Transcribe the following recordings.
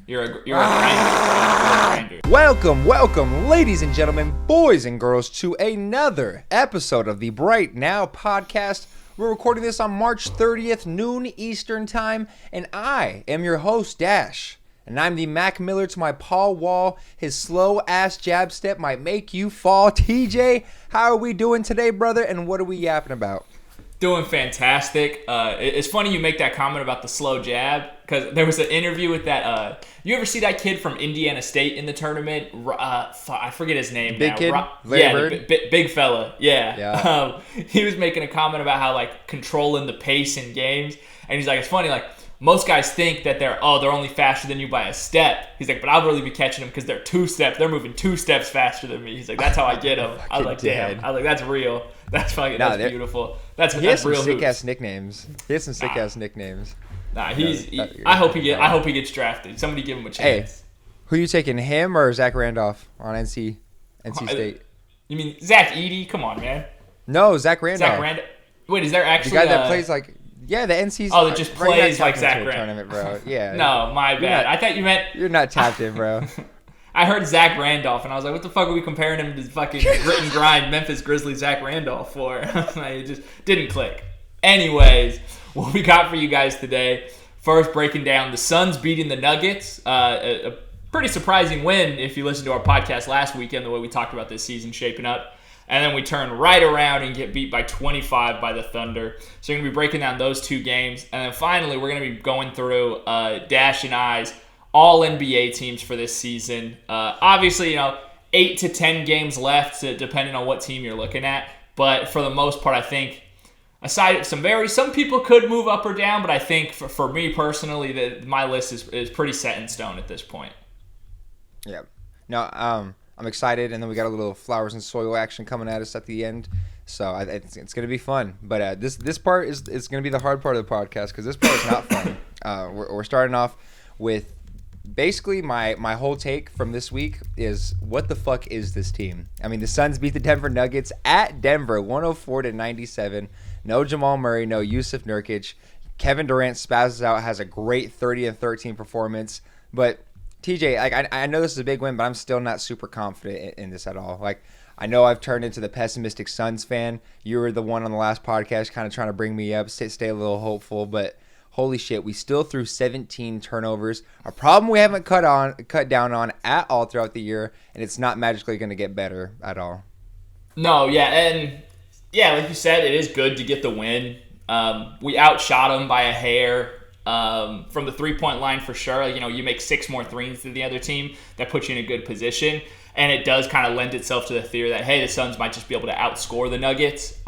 You're a grinder. You're a grinder. Welcome, ladies and gentlemen, boys and girls, to another episode of the Bright Now podcast. We're recording this on March 30th, noon Eastern time, and I am your host, Dash. And I'm the Mac Miller to my Paul Wall. His slow-ass jab step might make you fall. TJ, how are we doing today, brother, and what are we yapping about? Doing fantastic. It's funny you make that comment about the slow jab, because there was an interview with that. You ever see that kid from Indiana State in the tournament? I forget his name. Big now. kid? Big fella. Yeah. He was making a comment about how like controlling the pace in games, and he's like, it's funny, like most guys think that they're only faster than you by a step. He's like, but I'll really be catching them because they're moving 2 steps faster than me. He's like, that's how I get them. I was like, damn. I was like, that's real. That's fucking. That's beautiful. That's he has real. Some sick ass nicknames. I hope he gets drafted. Somebody give him a chance. Hey, who you taking, him or Zach Randolph on NC State? You mean Zach Edey? Come on, man. No, Zach Randolph. Wait, is there actually the guy that plays like? Yeah, the NC's. Oh, that just plays like Zach Randolph. Tournament, bro. Yeah. No, my bad. I thought you meant. You're not tapped in, bro. I heard Zach Randolph, and I was like, what the fuck are we comparing him to fucking grit and grind Memphis Grizzlies Zach Randolph for? It just didn't click. Anyways, what we got for you guys today, first breaking down the Suns beating the Nuggets. A pretty surprising win if you listened to our podcast last weekend, the way we talked about this season shaping up. And then we turn right around and get beat by 25 by the Thunder. So we're going to be breaking down those 2 games. And then finally, we're going to be going through Dash and I's all NBA teams for this season. Obviously, 8 to 10 games left, depending on what team you're looking at. But for the most part, I think, aside from some people could move up or down, but I think for me personally, my list is pretty set in stone at this point. Yeah. No, I'm excited, and then we got a little flowers and soil action coming at us at the end. So it's going to be fun. But this part is going to be the hard part of the podcast because this part is not fun. We're starting off with basically my whole take from this week is, what the fuck is this team? I mean, the Suns beat the Denver Nuggets at Denver 104-97. No Jamal Murray, no Yusuf Nurkic. Kevin Durant spazzes out, has a great 30-13 performance. But TJ, I know this is a big win, but I'm still not super confident in this at all. Like, I know I've turned into the pessimistic Suns fan. You were the one on the last podcast kind of trying to bring me up, stay a little hopeful, but holy shit, we still threw 17 turnovers. A problem we haven't cut down on at all throughout the year, and it's not magically going to get better at all. No, and like you said, it is good to get the win. We outshot them by a hair from the 3-point line for sure. You make 6 more threes than the other team. That puts you in a good position. And it does kind of lend itself to the theory that, hey, the Suns might just be able to outscore the Nuggets.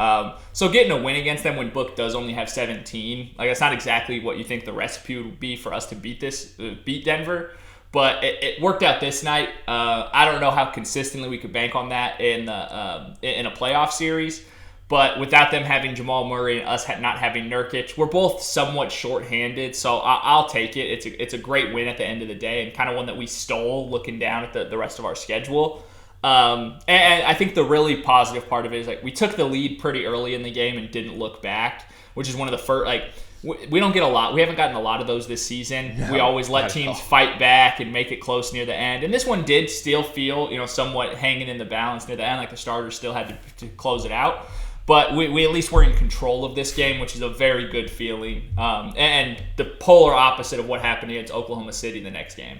So getting a win against them when Book does only have 17, that's not exactly what you think the recipe would be for us to beat Denver. But it worked out this night. I don't know how consistently we could bank on that in a playoff series. But without them having Jamal Murray and us not having Nurkic, we're both somewhat shorthanded. So I'll take it. It's a great win at the end of the day, and kind of one that we stole looking down at the rest of our schedule. And I think the really positive part of it is we took the lead pretty early in the game and didn't look back, which is one of the first. We don't get a lot. We haven't gotten a lot of those this season. No, we always let teams fight back and make it close near the end. And this one did still feel, somewhat hanging in the balance near the end. The starters still had to close it out. But we at least were in control of this game, which is a very good feeling. And the polar opposite of what happened against Oklahoma City the next game.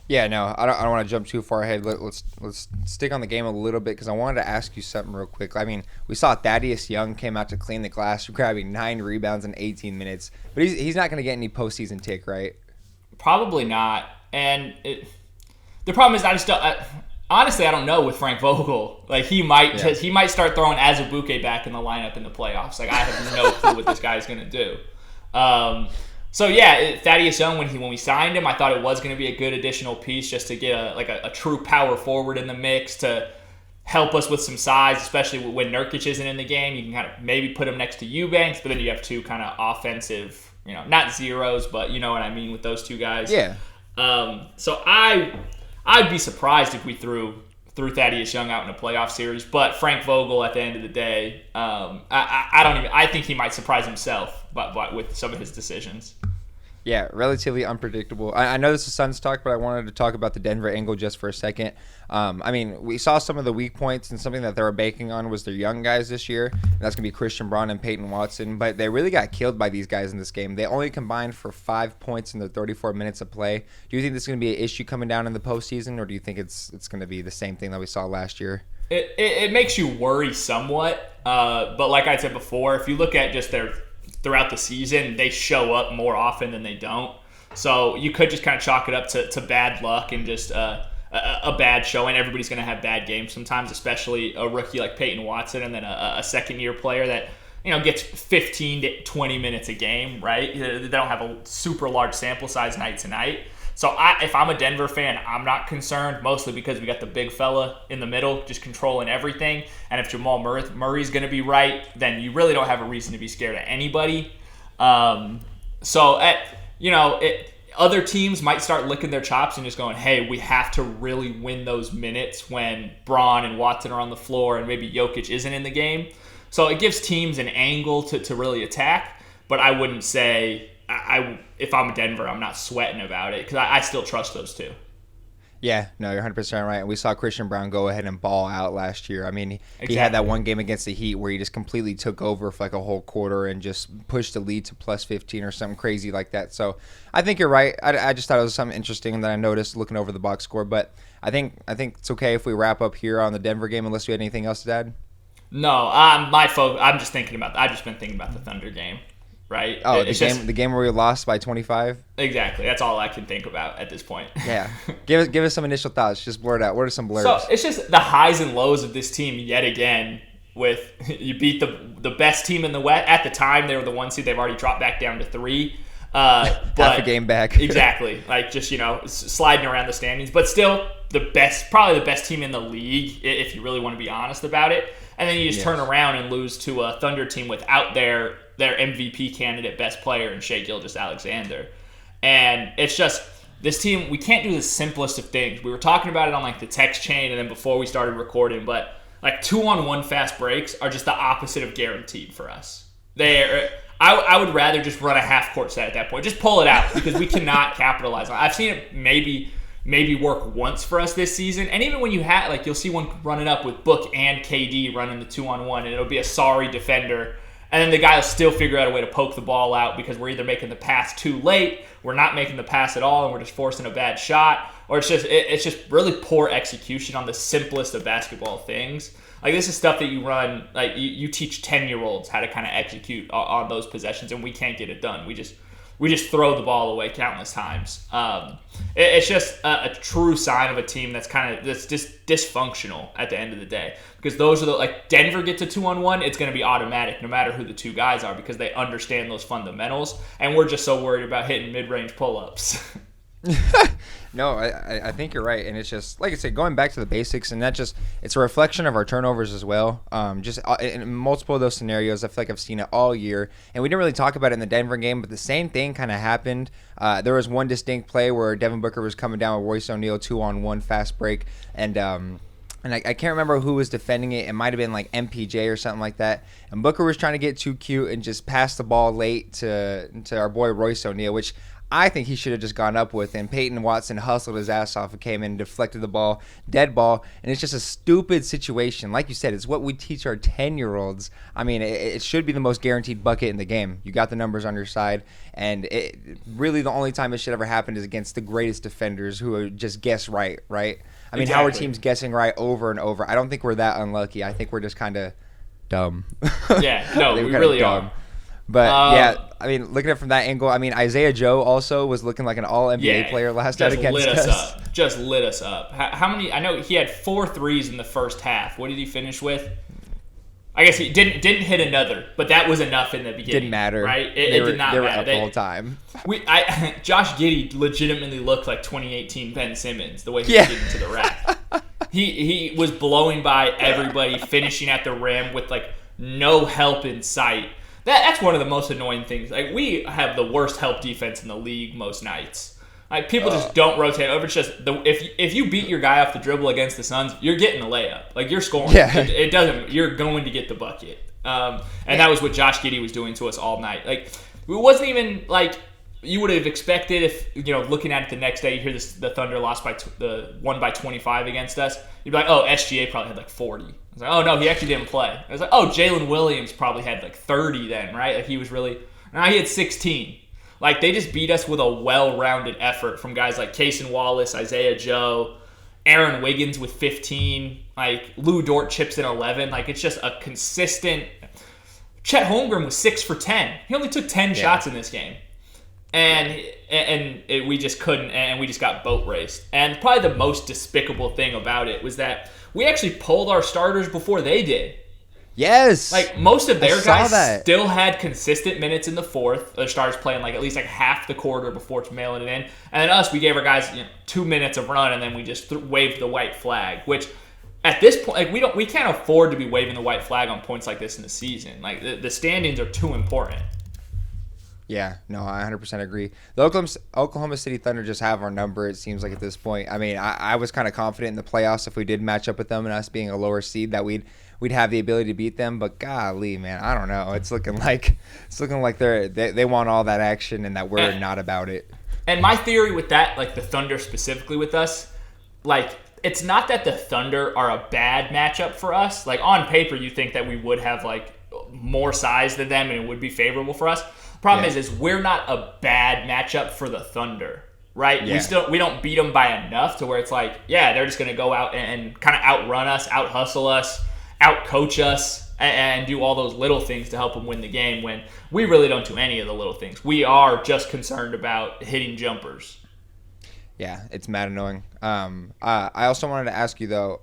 Yeah, no, I don't want to jump too far ahead. Let's stick on the game a little bit because I wanted to ask you something real quick. I mean, we saw Thaddeus Young came out to clean the glass, grabbing 9 rebounds in 18 minutes. But he's not going to get any postseason tick, right? Probably not. And the problem is I just don't... Honestly, I don't know with Frank Vogel. He might start throwing Azubuike back in the lineup in the playoffs. I have no clue what this guy's going to do. Thaddeus Young, when we signed him, I thought it was going to be a good additional piece just to get a true power forward in the mix to help us with some size, especially when Nurkic isn't in the game. You can kind of maybe put him next to Eubanks, but then you have 2 kind of offensive, not zeros, but you know what I mean with those 2 guys. Yeah. So I'd be surprised if we threw Thaddeus Young out in a playoff series, but Frank Vogel at the end of the day, I think he might surprise himself but with some of his decisions. Yeah, relatively unpredictable. I know this is Suns talk, but I wanted to talk about the Denver angle just for a second. I mean, we saw some of the weak points, and something that they were banking on was their young guys this year. And that's going to be Christian Braun and Peyton Watson. But they really got killed by these guys in this game. They only combined for 5 points in the 34 minutes of play. Do you think this is going to be an issue coming down in the postseason, or do you think it's going to be the same thing that we saw last year? It makes you worry somewhat. But like I said before, if you look at just their throughout the season, they show up more often than they don't. So you could just kind of chalk it up to bad luck and just a bad showing. Everybody's going to have bad games sometimes, especially a rookie like Peyton Watson, and then a second-year player that gets 15 to 20 minutes a game, right? They don't have a super large sample size night to night. So if I'm a Denver fan, I'm not concerned, mostly because we got the big fella in the middle just controlling everything. And if Jamal Murray's going to be right, then you really don't have a reason to be scared of anybody. Other teams might start licking their chops and just going, hey, we have to really win those minutes when Braun and Watson are on the floor and maybe Jokic isn't in the game. So it gives teams an angle to really attack, but I wouldn't say if I'm Denver, I'm not sweating about it because I still trust those two. Yeah, no, you're 100% right. And we saw Christian Braun go ahead and ball out last year. I mean, Exactly. He had that one game against the Heat where he just completely took over for like a whole quarter and just pushed the lead to plus 15 or something crazy like that. So I think you're right. I just thought it was something interesting that I noticed looking over the box score. But I think it's okay if we wrap up here on the Denver game unless you had anything else to add. No, I've just been thinking about the Thunder game. Right? Oh, the game where we lost by 25? Exactly. That's all I can think about at this point. Yeah. Give us some initial thoughts. Just blurt out. What are some blurbs? So it's just the highs and lows of this team yet again. With you beat the best team in the West. At the time, they were the 1 seed. They've already dropped back down to 3. But half a game back. Exactly. Like just sliding around the standings, but still probably the best team in the league if you really want to be honest about it. And then you just turn around and lose to a Thunder team without their MVP candidate best player in Shai Gilgious Alexander. And it's just this team, we can't do the simplest of things. We were talking about it on like the text chain and then before we started recording, but like 2-on-1 fast breaks are just the opposite of guaranteed for us. I would rather just run a half court set at that point. Just pull it out because we cannot capitalize on it. I've seen it maybe work once for us this season. And even when you'll see one running up with Book and KD running the 2-on-1 and it'll be a sorry defender. And then the guy will still figure out a way to poke the ball out because we're either making the pass too late, we're not making the pass at all, and we're just forcing a bad shot, or it's just really poor execution on the simplest of basketball things. Like this is stuff that you run, like you teach 10-year-olds how to kind of execute on those possessions, and we can't get it done. We just throw the ball away countless times. It's just a true sign of a team that's just dysfunctional at the end of the day. Because those are Denver gets a 2-on-1, it's going to be automatic no matter who the two guys are because they understand those fundamentals. And we're just so worried about hitting mid-range pull-ups. No, I think you're right, and it's just like I said, going back to the basics, and it's a reflection of our turnovers as well. Just in multiple of those scenarios, I feel like I've seen it all year, and we didn't really talk about it in the Denver game, but the same thing kind of happened. There was one distinct play where Devin Booker was coming down with Royce O'Neal 2-on-1 fast break, and I can't remember who was defending it. It might have been like MPJ or something like that. And Booker was trying to get too cute and just pass the ball late to our boy Royce O'Neal, which I think he should have just gone up with. And Peyton Watson hustled his ass off and came in and deflected the ball, dead ball. And it's just a stupid situation. Like you said, it's what we teach our 10-year-olds. I mean, it should be the most guaranteed bucket in the game. You got the numbers on your side. And really the only time it should ever happen is against the greatest defenders who just guess right? I mean, how are teams guessing right over and over? I don't think we're that unlucky. I think we're just kind of dumb. Yeah, no, we really are. But, I mean, looking at it from that angle, I mean, Isaiah Joe also was looking like an all-NBA player last night against us. Just lit us up. How many – I know he had 4 threes in the first half. What did he finish with? I guess he didn't hit another, but that was enough in the beginning. Didn't matter. Right? It did not matter. They were up the whole time. Josh Giddey legitimately looked like 2018 Ben Simmons, the way he was getting to the rack. He was blowing by everybody, finishing at the rim with, like, no help in sight. That's one of the most annoying things. Like, we have the worst help defense in the league most nights. Like, people just don't rotate over. It's just if you beat your guy off the dribble against the Suns, you're getting a layup. Like, you're scoring. Yeah. It doesn't. You're going to get the bucket. And that was what Josh Giddey was doing to us all night. Like, it wasn't even like you would have expected if, looking at it the next day, you hear the Thunder won by 25 against us. You'd be like, oh, SGA probably had like 40. I was like, oh, no, he actually didn't play. I was like, oh, Jalen Williams probably had like 30 then, right? Like he was really, now he had 16. Like they just beat us with a well-rounded effort from guys like Cason Wallace, Isaiah Joe, Aaron Wiggins with 15, like Lou Dort chips in 11. Like it's just a consistent. Chet Holmgren was 6 for 10. He only took 10 shots in this game. We just couldn't, and we just got boat raced. And probably the most despicable thing about it was that we actually pulled our starters before they did. Yes. Like most of their guys still had consistent minutes in the fourth. Their starters playing like at least like half the quarter before mailing it in. And then us, we gave our guys 2 minutes of run, and then we just waved the white flag. Which at this point, like we can't afford to be waving the white flag on points like this in the season. Like the standings are too important. Yeah, no, I 100% agree. The Oklahoma City Thunder just have our number, it seems like, at this point. I mean, I was kind of confident in the playoffs if we did match up with them and us being a lower seed that we'd have the ability to beat them. But golly, man, I don't know. It's looking like they want all that action and that we're not about it. And my theory with that, like the Thunder specifically with us, like it's not that the Thunder are a bad matchup for us. Like on paper, you think that we would have like more size than them and it would be favorable for us. Problem is we're not a bad matchup for the Thunder, right? Yeah. We don't beat them by enough to where it's like, yeah, they're just going to go out and kind of outrun us, out hustle us, out coach us, and do all those little things to help them win the game when we really don't do any of the little things. We are just concerned about hitting jumpers. Yeah, it's mad annoying. I also wanted to ask you though,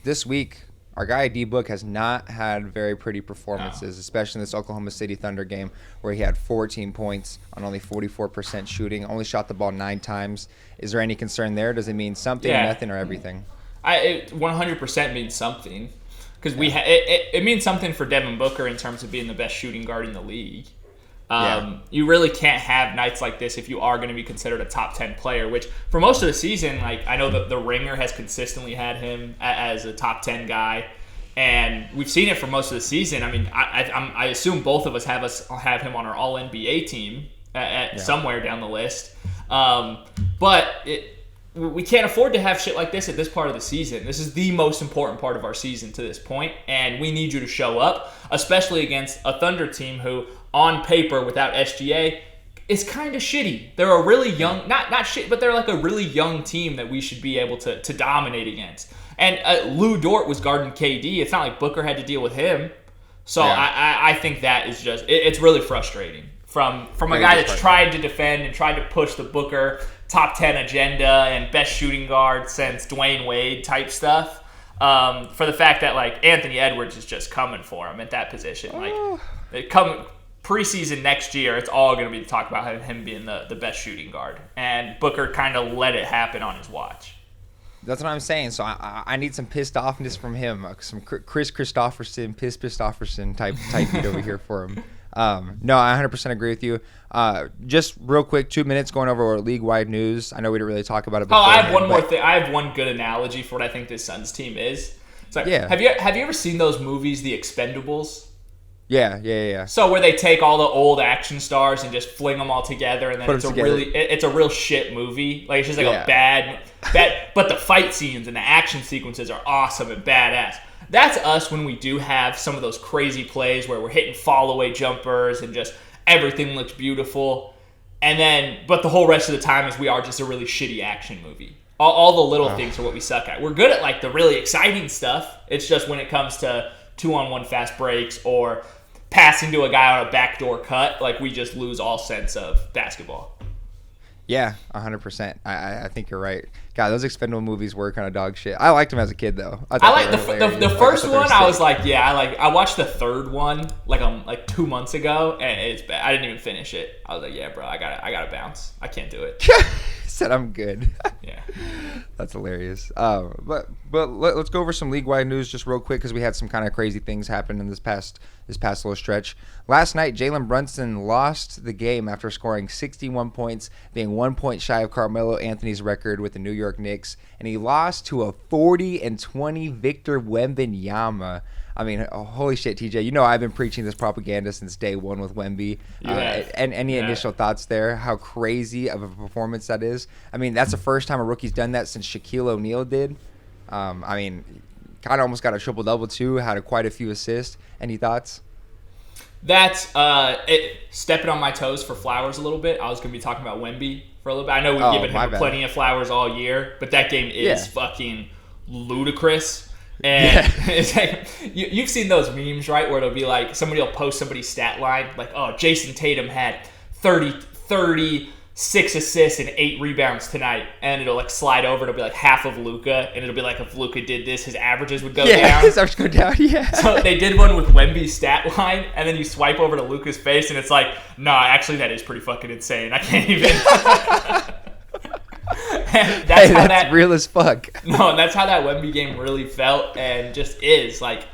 this week our guy D-Book has not had very pretty performances, especially in this Oklahoma City Thunder game where he had 14 points on only 44% shooting, only shot the ball 9 times. Is there any concern there? Does it mean something, nothing, or everything? It 100% means something because it means something for Devin Booker in terms of being the best shooting guard in the league. You really can't have nights like this if you are going to be considered a top 10 player, which for most of the season, like I know that the Ringer has consistently had him as a top 10 guy, and we've seen it for most of the season. I mean, I assume both of us have him on our All NBA team somewhere down the list, but we can't afford to have shit like this at this part of the season. This is the most important part of our season to this point, and we need you to show up, especially against a Thunder team who, on paper, without SGA, is kind of shitty. They're a really young, not shit, but they're like a really young team that we should be able to dominate against. And Lou Dort was guarding KD. It's not like Booker had to deal with him. So I think that is just, it's really frustrating. From a guy that's tried to defend and tried to push the Booker top 10 agenda and best shooting guard since Dwayne Wade type stuff, for the fact that like Anthony Edwards is just coming for him at that position. Like preseason next year, it's all going to be talk about him being the best shooting guard, and Booker kind of let it happen on his watch. That's what I'm saying. So I need some pissed offness from him, some Chris Christopherson, Pistofferson type beat over here for him. No, I 100% agree with you. Just real quick, 2 minutes going over our league-wide news. I know we didn't really talk about it before. I have one more thing. I have one good analogy for what I think this Suns team is. It's like, have you ever seen those movies, The Expendables? Yeah. So where they take all the old action stars and just fling them all together, and then it's a real shit movie. Like it's just like a bad, but the fight scenes and the action sequences are awesome and badass. That's us when we do have some of those crazy plays where we're hitting fall-away jumpers and just everything looks beautiful. But the whole rest of the time is we are just a really shitty action movie. All the little things are what we suck at. We're good at like the really exciting stuff. It's just when it comes to 2-on-1 fast breaks or passing to a guy on a backdoor cut, like we just lose all sense of basketball. Yeah, 100%. I think you're right. God, those Expendable movies were kind of dog shit. I liked them as a kid, though. I like the first one. I was like, I watched the third one like 2 months ago, and it's bad. I didn't even finish it. I was like, yeah, bro, I gotta bounce. I can't do it. Said I'm good. Yeah, that's hilarious. But let's go over some league-wide news just real quick because we had some kind of crazy things happen in this past little stretch. Last night, Jalen Brunson lost the game after scoring 61 points, being 1 point shy of Carmelo Anthony's record with the New York Knicks, and he lost to a 40-20 Victor Wembanyama. I mean, holy shit, TJ. You know I've been preaching this propaganda since day one with Wemby. And any initial thoughts there? How crazy of a performance that is? I mean, that's the first time a rookie's done that since Shaquille O'Neal did. I mean, kind of almost got a triple-double too. Had quite a few assists. Any thoughts? That's stepping on my toes for Flowers a little bit. I was going to be talking about Wemby for a little bit. I know we've given him plenty of flowers all year, but that game is fucking ludicrous. And it's like, you've seen those memes, right? Where it'll be like, somebody will post somebody's stat line, like, oh, Jason Tatum had 36 assists and 8 rebounds tonight. And it'll like slide over, it'll be like half of Luka, and it'll be like, if Luka did this, his averages would go down. Yeah, his averages go down, So they did one with Wemby's stat line, and then you swipe over to Luka's face, and it's like, nah, actually that is pretty fucking insane. I can't even... That's real as fuck. No, and that's how that Wemby game really felt and just is. Like,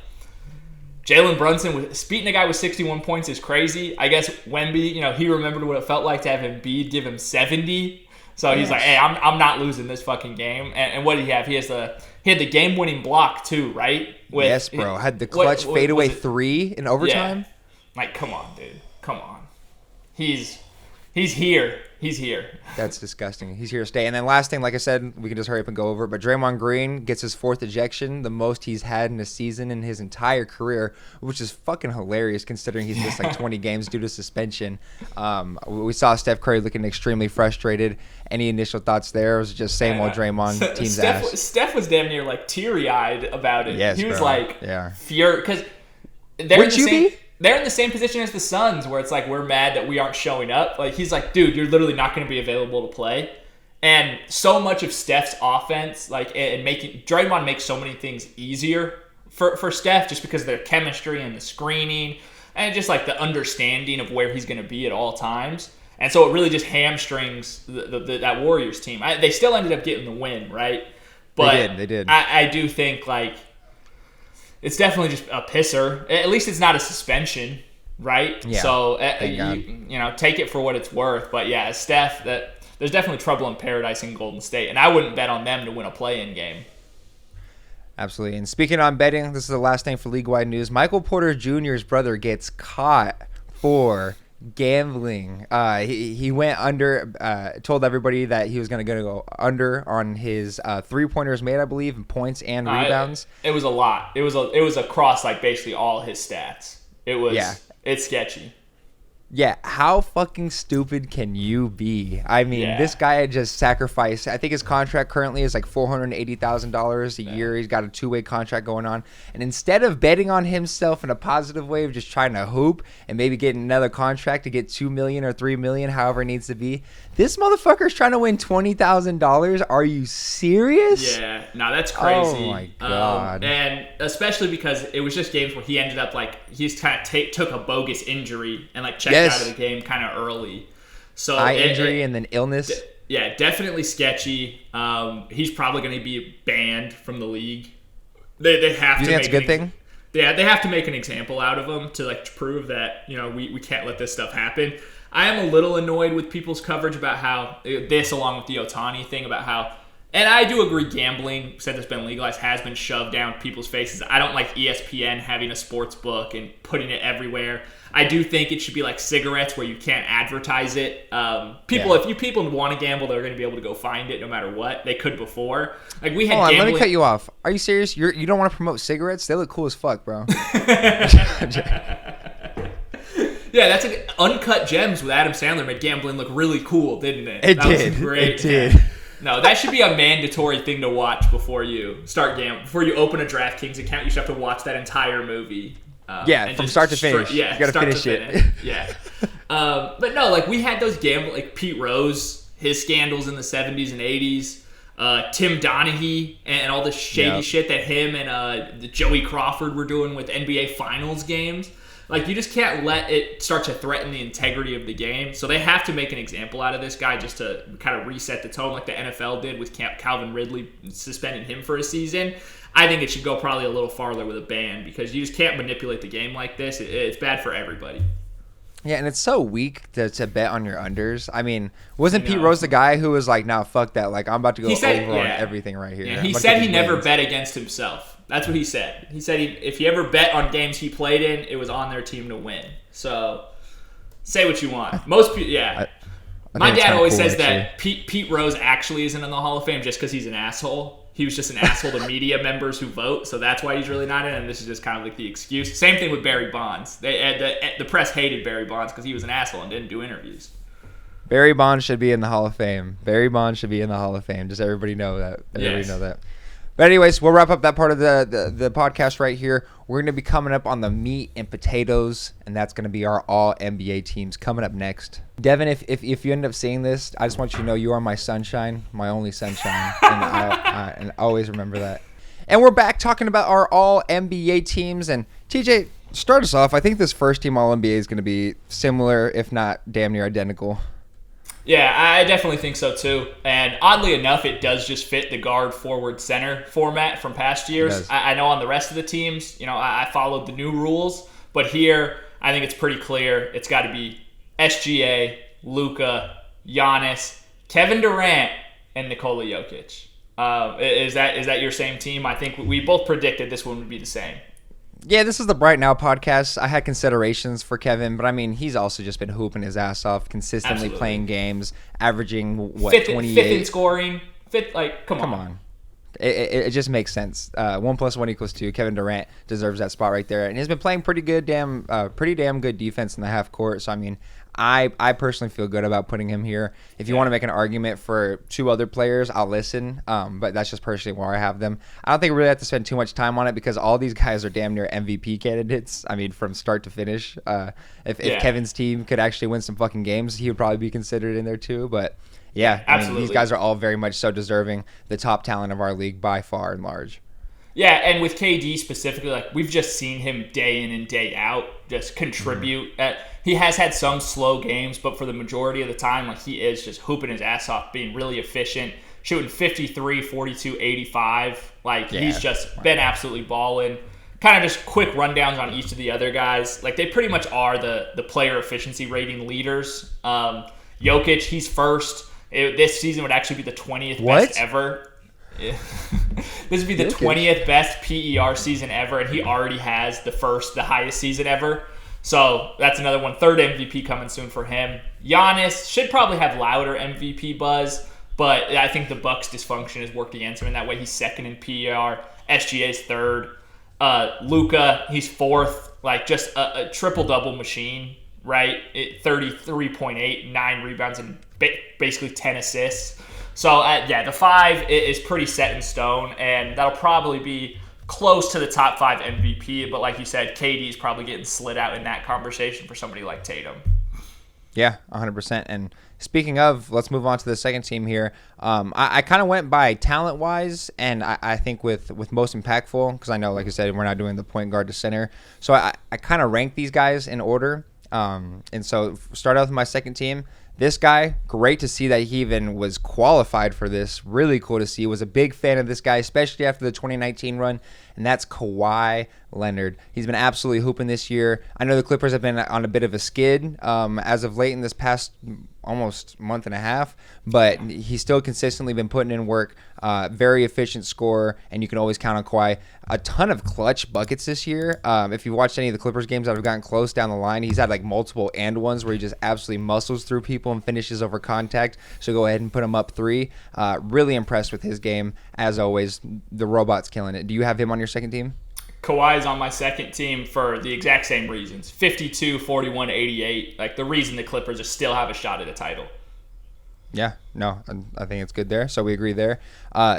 Jalen Brunson beating a guy with 61 points is crazy. I guess Wemby, he remembered what it felt like to have Embiid give him 70. So he's like, hey, I'm not losing this fucking game. And what did he have? He had the game-winning block too, right? Yes, bro. Had the clutch fadeaway 3 in overtime. Yeah. Like, come on, dude. Come on. He's here. He's here. That's disgusting. He's here to stay. And then last thing, like I said, we can just hurry up and go over it. But Draymond Green gets his 4th ejection, the most he's had in a season in his entire career, which is fucking hilarious considering he's missed like 20 games due to suspension. We saw Steph Curry looking extremely frustrated. Any initial thoughts there? Or was it just same old Draymond team's ass? Steph was damn near like teary-eyed about it. Yes, he was bro. like, furious. Because they're in the same position as the Suns, where it's like, we're mad that we aren't showing up. Like, he's like, dude, you're literally not going to be available to play. And so much of Steph's offense, like, and Draymond makes so many things easier for Steph just because of their chemistry and the screening and just like the understanding of where he's going to be at all times. And so it really just hamstrings that Warriors team. They still ended up getting the win, right? But they did. I do think, like, it's definitely just a pisser. At least it's not a suspension, right? Yeah. So, take it for what it's worth. But yeah, Steph, there's definitely trouble in paradise in Golden State. And I wouldn't bet on them to win a play-in game. Absolutely. And speaking on betting, this is the last thing for league-wide news. Michael Porter Jr.'s brother gets caught for gambling. He went under, told everybody that he was going to go under on his 3-pointers made, I believe, in points and rebounds. It was a lot. It was across like basically all his stats. It's sketchy. Yeah, how fucking stupid can you be? I mean, this guy had just sacrificed. I think his contract currently is like $480,000 a year. He's got a 2-way contract going on. And instead of betting on himself in a positive way of just trying to hoop and maybe getting another contract to get $2 million or $3 million, however it needs to be, this motherfucker's trying to win $20,000. Are you serious? Yeah, no, that's crazy. Oh my god! And especially because it was just games where he ended up like he just kind of took a bogus injury and like checked out of the game kind of early. So eye injury and then illness. Definitely sketchy. He's probably going to be banned from the league. They have to. You think that's a good thing? Yeah, they have to make an example out of him to prove that we can't let this stuff happen. I am a little annoyed with people's coverage about how this, along with the Ohtani thing, about how, and I do agree, gambling, since it's been legalized, has been shoved down people's faces. I don't like ESPN having a sports book and putting it everywhere. I do think it should be like cigarettes where you can't advertise it. If people want to gamble, they're going to be able to go find it no matter what. They could before. Like we had Hold on, gambling. let me cut you off. Are you serious? You don't want to promote cigarettes? They look cool as fuck, bro. Yeah, that's like Uncut Gems with Adam Sandler made gambling look really cool, didn't it? It That did. was great. It did. No, that should be a mandatory thing to watch before you start gambling. Before you open a DraftKings account, you should have to watch that entire movie. From start to finish. Yeah, you gotta finish it. Yeah. But no, like we had those like Pete Rose, his scandals in the 70s and 80s. Tim Donaghy and all the shady shit that him and Joey Crawford were doing with NBA Finals games. Like, you just can't let it start to threaten the integrity of the game. So they have to make an example out of this guy just to kind of reset the tone like the NFL did with Calvin Ridley suspending him for a season. I think it should go probably a little farther with a ban because you just can't manipulate the game like this. It's bad for everybody. Yeah, and it's so weak to bet on your unders. I mean, wasn't Pete No. Rose the guy who was like, "Nah, fuck that. Like, I'm about to go He said, over on yeah. everything right here." Yeah, I'm he about to said get he these never wins." bet against himself. That's what he said. He said if he ever bet on games he played in, it was on their team to win. So say what you want. Most people, yeah. I My think it's dad kinda always cool, says actually. that Pete Rose actually isn't in the Hall of Fame just because he's an asshole. He was just an asshole to media members who vote, so that's why he's really not in. And this is just kind of like the excuse. Same thing with Barry Bonds. The press hated Barry Bonds because he was an asshole and didn't do interviews. Barry Bonds should be in the Hall of Fame. Barry Bonds should be in the Hall of Fame. Just everybody know that. Everybody Yes. know that. But anyways, we'll wrap up that part of the podcast right here. We're going to be coming up on the meat and potatoes, and that's going to be our all NBA teams coming up next. Devin, if you end up seeing this, I just want you to know you are my sunshine, my only sunshine, and always remember that. And we're back talking about our all NBA teams. And TJ, start us off. I think this first team all NBA is going to be similar, if not damn near identical. Yeah, I definitely think so too. And oddly enough, it does just fit the guard, forward, center format from past years. I know on the rest of the teams, I followed the new rules, but here I think it's pretty clear. It's got to be SGA, Luka, Giannis, Kevin Durant, and Nikola Jokic. Is that your same team? I think we both predicted this one would be the same. Yeah, this is the Bright Now podcast. I had considerations for Kevin, but I mean, he's also just been hooping his ass off, consistently Absolutely. playing games, averaging, Fifth 28? in scoring. Come on. It just makes sense. 1 + 1 = 2. Kevin Durant deserves that spot right there, and he's been playing pretty damn good defense in the half court. So I mean, I personally feel good about putting him here. If you want to make an argument for two other players, I'll listen. But that's just personally where I have them. I don't think we really have to spend too much time on it because all these guys are damn near MVP candidates. I mean, from start to finish. If Kevin's team could actually win some fucking games, he would probably be considered in there too. But yeah, I mean, these guys are all very much so deserving. The top talent of our league by far and large. Yeah, and with KD specifically, like we've just seen him day in and day out just contribute. He has had some slow games, but for the majority of the time, like he is just hooping his ass off, being really efficient, shooting 53, 42, 85. Like he's just been absolutely balling. Kind of just quick rundowns on each of the other guys. Like they pretty much are the player efficiency rating leaders. Jokic, he's first. This season would actually be the 20th best ever. Yeah. This would be the 20th best PER season ever, and he already has the highest season ever. So that's another one. Third MVP coming soon for him. Giannis should probably have louder MVP buzz, but I think the Bucks dysfunction has worked against him in that way. He's second in PER. SGA's third. Luka, he's fourth. Like just a triple-double machine, right? 33.8, 9 rebounds, and basically 10 assists. So, the 5 is pretty set in stone, and that'll probably be close to the top 5 MVP. But like you said, KD is probably getting slid out in that conversation for somebody like Tatum. Yeah, 100%. And speaking of, let's move on to the second team here. I kind of went by talent-wise, and I think with most impactful, because I know, like I said, we're not doing the point guard to center. So I kind of ranked these guys in order. And so start out with my second team. This guy, great to see that he even was qualified for this. Really cool to see. Was a big fan of this guy, especially after the 2019 run, and that's Kawhi Leonard. He's been absolutely hooping this year. I know the Clippers have been on a bit of a skid as of late in this past almost month and a half, but he's still consistently been putting in work. Very efficient scorer, and you can always count on Kawhi. A ton of clutch buckets this year. If you've watched any of the Clippers games that have gotten close down the line, he's had like multiple and ones where he just absolutely muscles through people and finishes over contact. So go ahead and put him up 3. Really impressed with his game. As always, the robot's killing it. Do you have him on your second team? Kawhi is on my second team for the exact same reasons. 52, 41, 88. Like the reason the Clippers still have a shot at a title. Yeah, no, I think it's good there. So we agree there.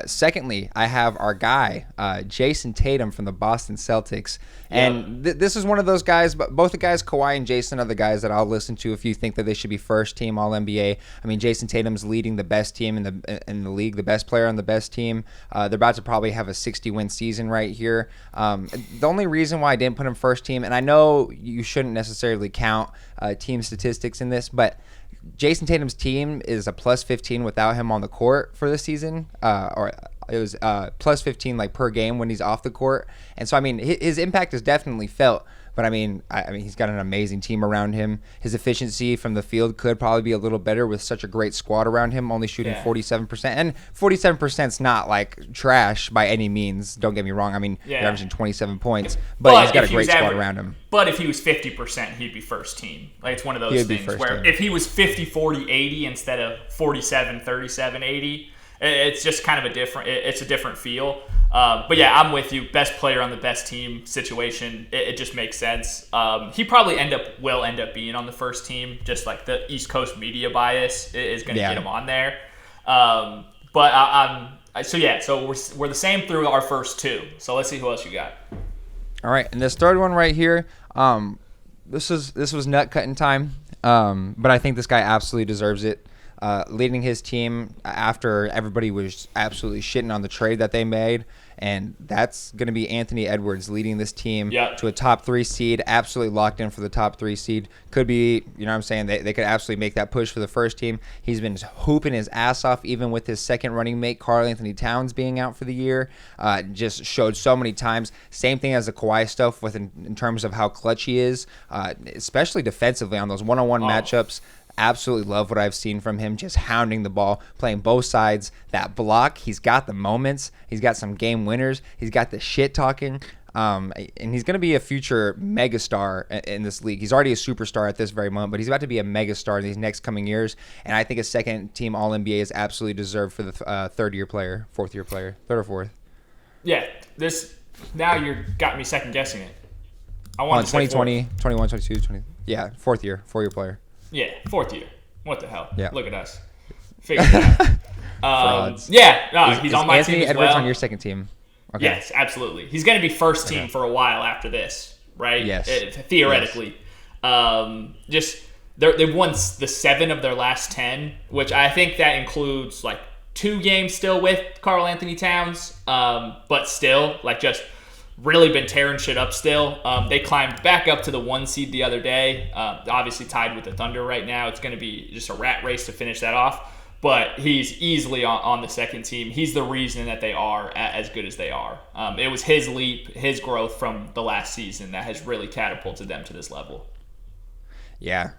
Secondly, I have our guy, Jason Tatum from the Boston Celtics. And this is one of those guys, but both the guys, Kawhi and Jason, are the guys that I'll listen to if you think that they should be first team All-NBA. I mean, Jason Tatum's leading the best team in the league, the best player on the best team. They're about to probably have a 60-win season right here. The only reason why I didn't put him first team, and I know you shouldn't necessarily count team statistics in this, but Jason Tatum's team is a plus 15 without him on the court for this season, or it was plus 15 like per game when he's off the court. And so, I mean, his impact is definitely felt. But I mean, he's got an amazing team around him. His efficiency from the field could probably be a little better with such a great squad around him, only shooting 47%. And 47% is not like trash by any means. Don't get me wrong. I mean, you're averaging 27 points, but he's got a great squad around him. But if he was 50%, he'd be first team. Like, it's one of those things where if he was 50, 40, 80 instead of 47, 37, 80, it's just kind of it's a different feel. But yeah, I'm with you. Best player on the best team situation. It just makes sense. He probably will end up being on the first team. Just like the East Coast media bias is going to get him on there. So we're the same through our first two. So let's see who else you got. All right, and this third one right here. This was nut cutting time. But I think this guy absolutely deserves it. Leading his team after everybody was absolutely shitting on the trade that they made. And that's going to be Anthony Edwards leading this team to a top 3 seed, absolutely locked in for the top 3 seed. Could be, you know what I'm saying, they could absolutely make that push for the first team. He's been hooping his ass off, even with his second running mate, Karl Anthony Towns, being out for the year. Just showed so many times. Same thing as the Kawhi stuff in terms of how clutch he is, especially defensively on those one-on-one matchups. Absolutely love what I've seen from him, just hounding the ball, playing both sides. That block, he's got the moments. He's got some game winners. He's got the shit talking. And he's going to be a future megastar in this league. He's already a superstar at this very moment, but he's about to be a megastar in these next coming years. And I think a second-team All-NBA is absolutely deserved for the fourth year player, third or fourth. Yeah, now you got me second-guessing it. I want 2020, 21, 22, 20. Yeah, four-year player. Yeah, fourth year. What the hell? Yeah. Look at us. Figure it out. He's on my team as well. Anthony Edwards on your second team? Okay. Yes, absolutely. He's going to be first team for a while after this, right? Yes. Theoretically. Yes. They've won the 7 of their last 10, which I think that includes like 2 games still with Karl Anthony Towns, but still, like, just really been tearing shit up still. They climbed back up to the 1 seed the other day. Obviously tied with the Thunder right now. It's going to be just a rat race to finish that off. But he's easily on the second team. He's the reason that they are as good as they are. It was his leap, his growth from the last season that has really catapulted them to this level. Yeah,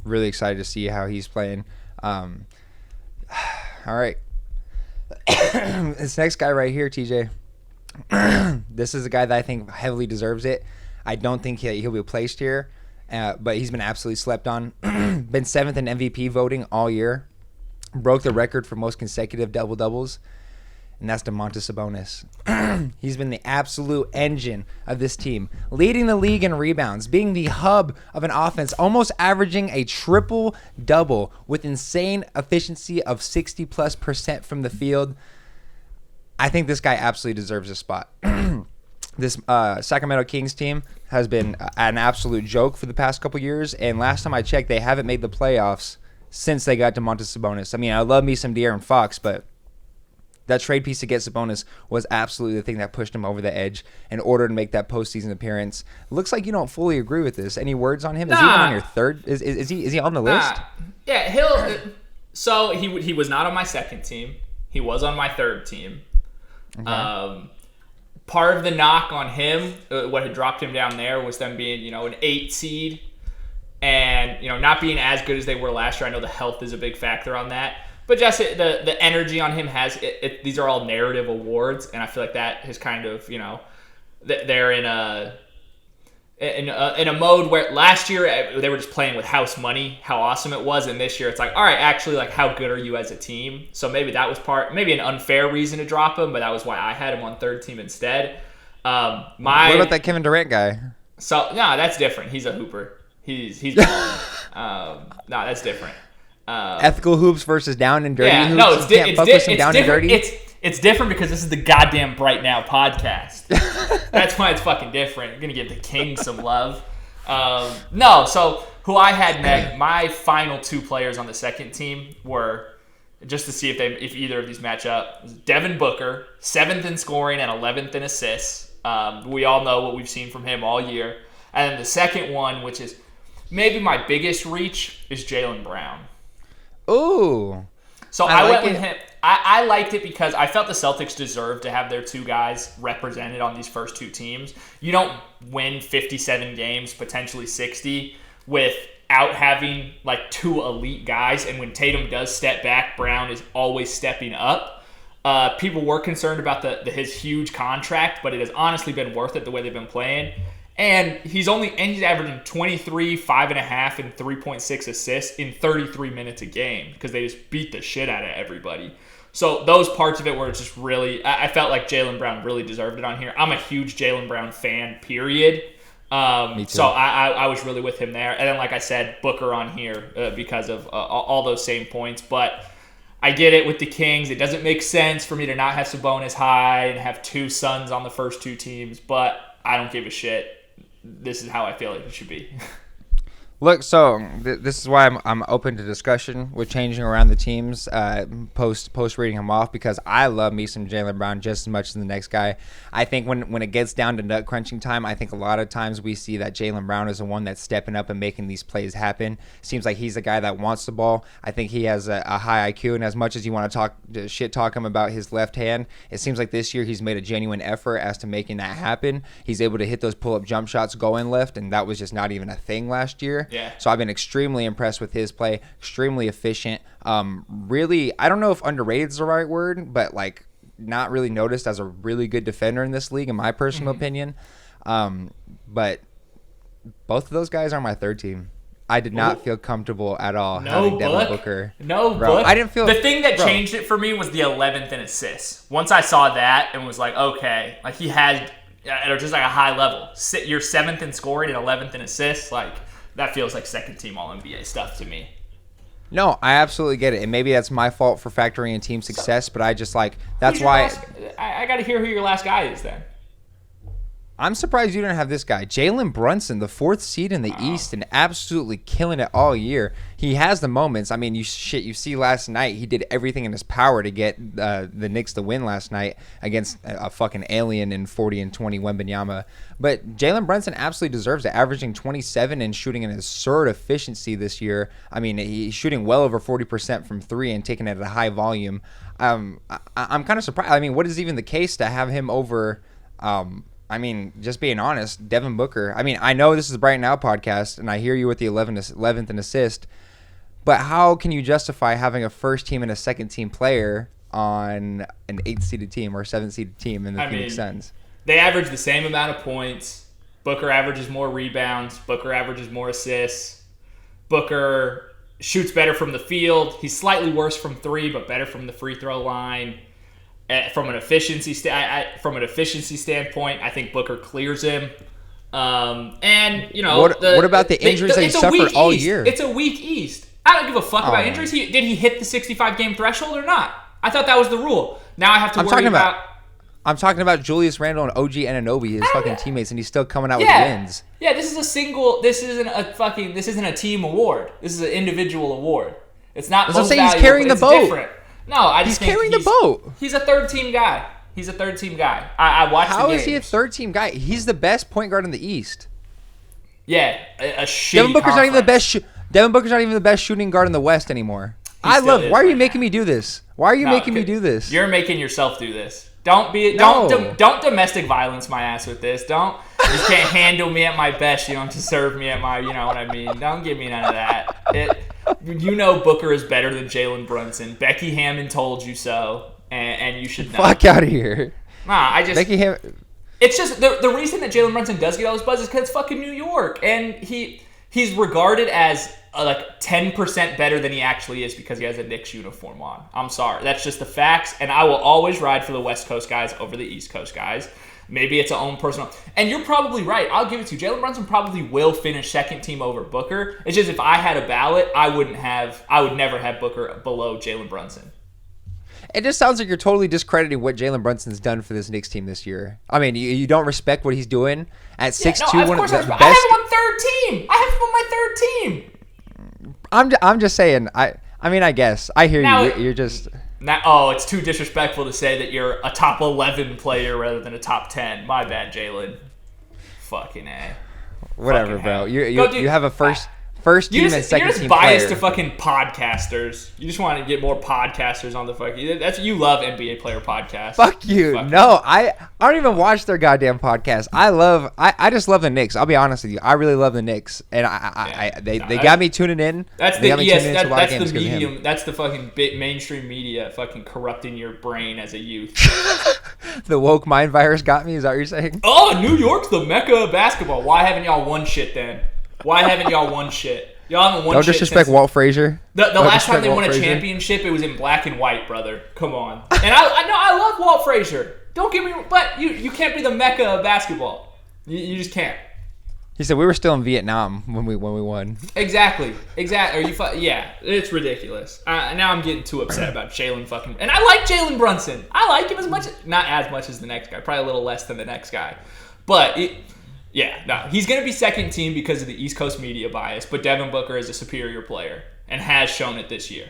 really excited to see how he's playing. All right. This next guy right here, TJ. This is a guy that I think heavily deserves it. I don't think he'll be placed here, but he's been absolutely slept on. Been 7th in MVP voting all year. Broke the record for most consecutive double-doubles, and that's Domantas Sabonis. He's been the absolute engine of this team, leading the league in rebounds, being the hub of an offense, almost averaging a triple-double with insane efficiency of 60+% from the field. I think this guy absolutely deserves a spot. This Sacramento Kings team has been an absolute joke for the past couple years, and last time I checked, they haven't made the playoffs since they got Domantas Sabonis. I mean, I love me some De'Aaron Fox, but that trade piece to get Sabonis was absolutely the thing that pushed him over the edge in order to make that postseason appearance. Looks like you don't fully agree with this. Any words on him? Is he even on your third? Is he on the list? Yeah, So he was not on my second team. He was on my third team. Okay. Part of the knock on him, what had dropped him down there, was them being, an 8 seed and, not being as good as they were last year. I know the health is a big factor on that, but just the energy on him these are all narrative awards, and I feel like that has kind of, they're in a mode where last year they were just playing with house money, how awesome it was, and this year it's like, all right, actually, like, how good are you as a team? So maybe that was maybe an unfair reason to drop him, but that was why I had him on third team instead. What about that Kevin Durant guy? So no, that's different. He's a hooper. He's no, that's different. Ethical hoops versus down and dirty hoops. No, it's different because this is the goddamn Bright Now podcast. That's why it's fucking different. You're gonna give the king some love. So who I had my final 2 players on the second team were, just to see if either of these match up, Devin Booker, 7th in scoring and 11th in assists. We all know what we've seen from him all year. And then the second one, which is maybe my biggest reach, is Jaylen Brown. Ooh. So I went with him. I liked it because I felt the Celtics deserved to have their two guys represented on these first two teams. You don't win 57 games, potentially 60, without having like two elite guys. And when Tatum does step back, Brown is always stepping up. People were concerned about his huge contract, but it has honestly been worth it the way they've been playing. And he's averaging 23, 5.5, and 3.6 assists in 33 minutes a game because they just beat the shit out of everybody. So those parts of it were just really, I felt like Jaylen Brown really deserved it on here. I'm a huge Jaylen Brown fan, period. Me too. So I was really with him there. And then, like I said, Booker on here because of all those same points. But I get it with the Kings. It doesn't make sense for me to not have Sabonis high and have two Suns on the first two teams, but I don't give a shit. This is how I feel like it should be. Look, so this is why I'm open to discussion with changing around the teams post reading him off, because I love me some Jaylen Brown just as much as the next guy. I think when it gets down to nut crunching time, I think a lot of times we see that Jaylen Brown is the one that's stepping up and making these plays happen. Seems like he's the guy that wants the ball. I think he has a high IQ, and as much as you want to talk him about his left hand, it seems like this year he's made a genuine effort as to making that happen. He's able to hit those pull-up jump shots going left, and that was just not even a thing last year. Yeah. So I've been extremely impressed with his play, extremely efficient. Really, I don't know if underrated is the right word, but like not really noticed as a really good defender in this league, in my personal opinion. But both of those guys are my third team. I did not feel comfortable at all having Devin Booker. Book. I didn't feel the thing that changed it for me was the 11th in assists. Once I saw that and was like, okay, like he had just like a high level. You're 7th in scoring and 11th in assists, like. That feels like second team All-NBA stuff to me. No, I absolutely get it. And maybe that's my fault for factoring in team success, but I just like, that's why. I got to hear who your last guy is then. I'm surprised you didn't have this guy. Jalen Brunson, the 4th seed in the East and absolutely killing it all year. He has the moments. I mean, you see last night, he did everything in his power to get the Knicks to win last night against a fucking alien in 40-20 Wembanyama. But Jalen Brunson absolutely deserves it, averaging 27 and shooting an absurd efficiency this year. I mean, he's shooting well over 40% from three and taking it at a high volume. I'm kind of surprised. I mean, what is even the case to have him over I mean, just being honest, Devin Booker. I mean, I know this is the Bright Now podcast, and I hear you with the 11th in assist, but how can you justify having a first team and a second team player on an 8th-seeded team or 7th-seeded team in the Phoenix Suns? They average the same amount of points. Booker averages more rebounds. Booker averages more assists. Booker shoots better from the field. He's slightly worse from three, but better from the free throw line. From an efficiency standpoint, I think Booker clears him. And you know, what about the injuries that he suffered all year? It's a weak East. I don't give a fuck about injuries. Did he hit the 65 game threshold or not? I thought that was the rule. Now I have to worry about. I'm talking about Julius Randle and OG Anunoby, his fucking teammates, and he's still coming out with wins. Yeah, this isn't a team award. This is an individual award. It's not. That's what I'm saying. He's carrying the boat. Different. No, I just think carrying the boat. He's a third team guy. I watched the games. How is he a third team guy? He's the best point guard in the East. Yeah, a shitty Devin Booker's conference. not even the best. Devin Booker's not even the best shooting guard in the West anymore. Why are you making me do this? Why are you making me do this? You're making yourself do this. Don't domestic violence my ass with this. You just can't handle me at my best. You don't deserve me at my, you know what I mean. Don't give me none of that. Booker is better than Jalen Brunson. Becky Hammond told you so, and you should know. Fuck out of here. Becky Hammond. It's just the reason that Jalen Brunson does get all this buzz is because it's fucking New York, and he's regarded as like 10% better than he actually is because he has a Knicks uniform on. I'm sorry, that's just the facts, and I will always ride for the West Coast guys over the East Coast guys. Maybe it's a own personal. And you're probably right. I'll give it to you. Jalen Brunson probably will finish second team over Booker. It's just if I had a ballot, I would never have Booker below Jalen Brunson. It just sounds like you're totally discrediting what Jalen Brunson's done for this Knicks team this year. I mean, you don't respect what he's doing at 6'2", one of the best. I have him on third team. I have him on my third team. I'm just saying. I mean, I guess I hear you. You're just. It's too disrespectful to say that you're a top 11 player rather than a top 10. My bad, Jalen. Fucking A. Whatever, bro. You have a first team and second You're just team biased player. to fucking podcasters. You just want to get more podcasters on the fucking. That's you love NBA player podcasts. Fuck you. No, I don't even watch their goddamn podcast. I just love the Knicks. I'll be honest with you. I really love the Knicks, and they got me tuning in. That's they the got me tuning into a lot of that's games the 'cause of him. medium. That's the fucking mainstream media fucking corrupting your brain as a youth. The woke mind virus got me. Is that what you're saying? Oh, New York's the mecca of basketball. Why haven't y'all won shit then? Why haven't y'all won shit? Y'all haven't won Don't shit disrespect since Walt Frazier. the last time disrespect they won Walt a Frazier. championship. It was in black and white, brother. Come on. And I love Walt Frazier. Don't get me, but you can't be the mecca of basketball. You just can't. He said we were still in Vietnam when we won. Exactly. Yeah, it's ridiculous. Now I'm getting too upset about Jalen fucking. And I like Jalen Brunson. I like him not as much as the next guy. Probably a little less than the next guy. But he's gonna be second team because of the East Coast media bias. But Devin Booker is a superior player and has shown it this year.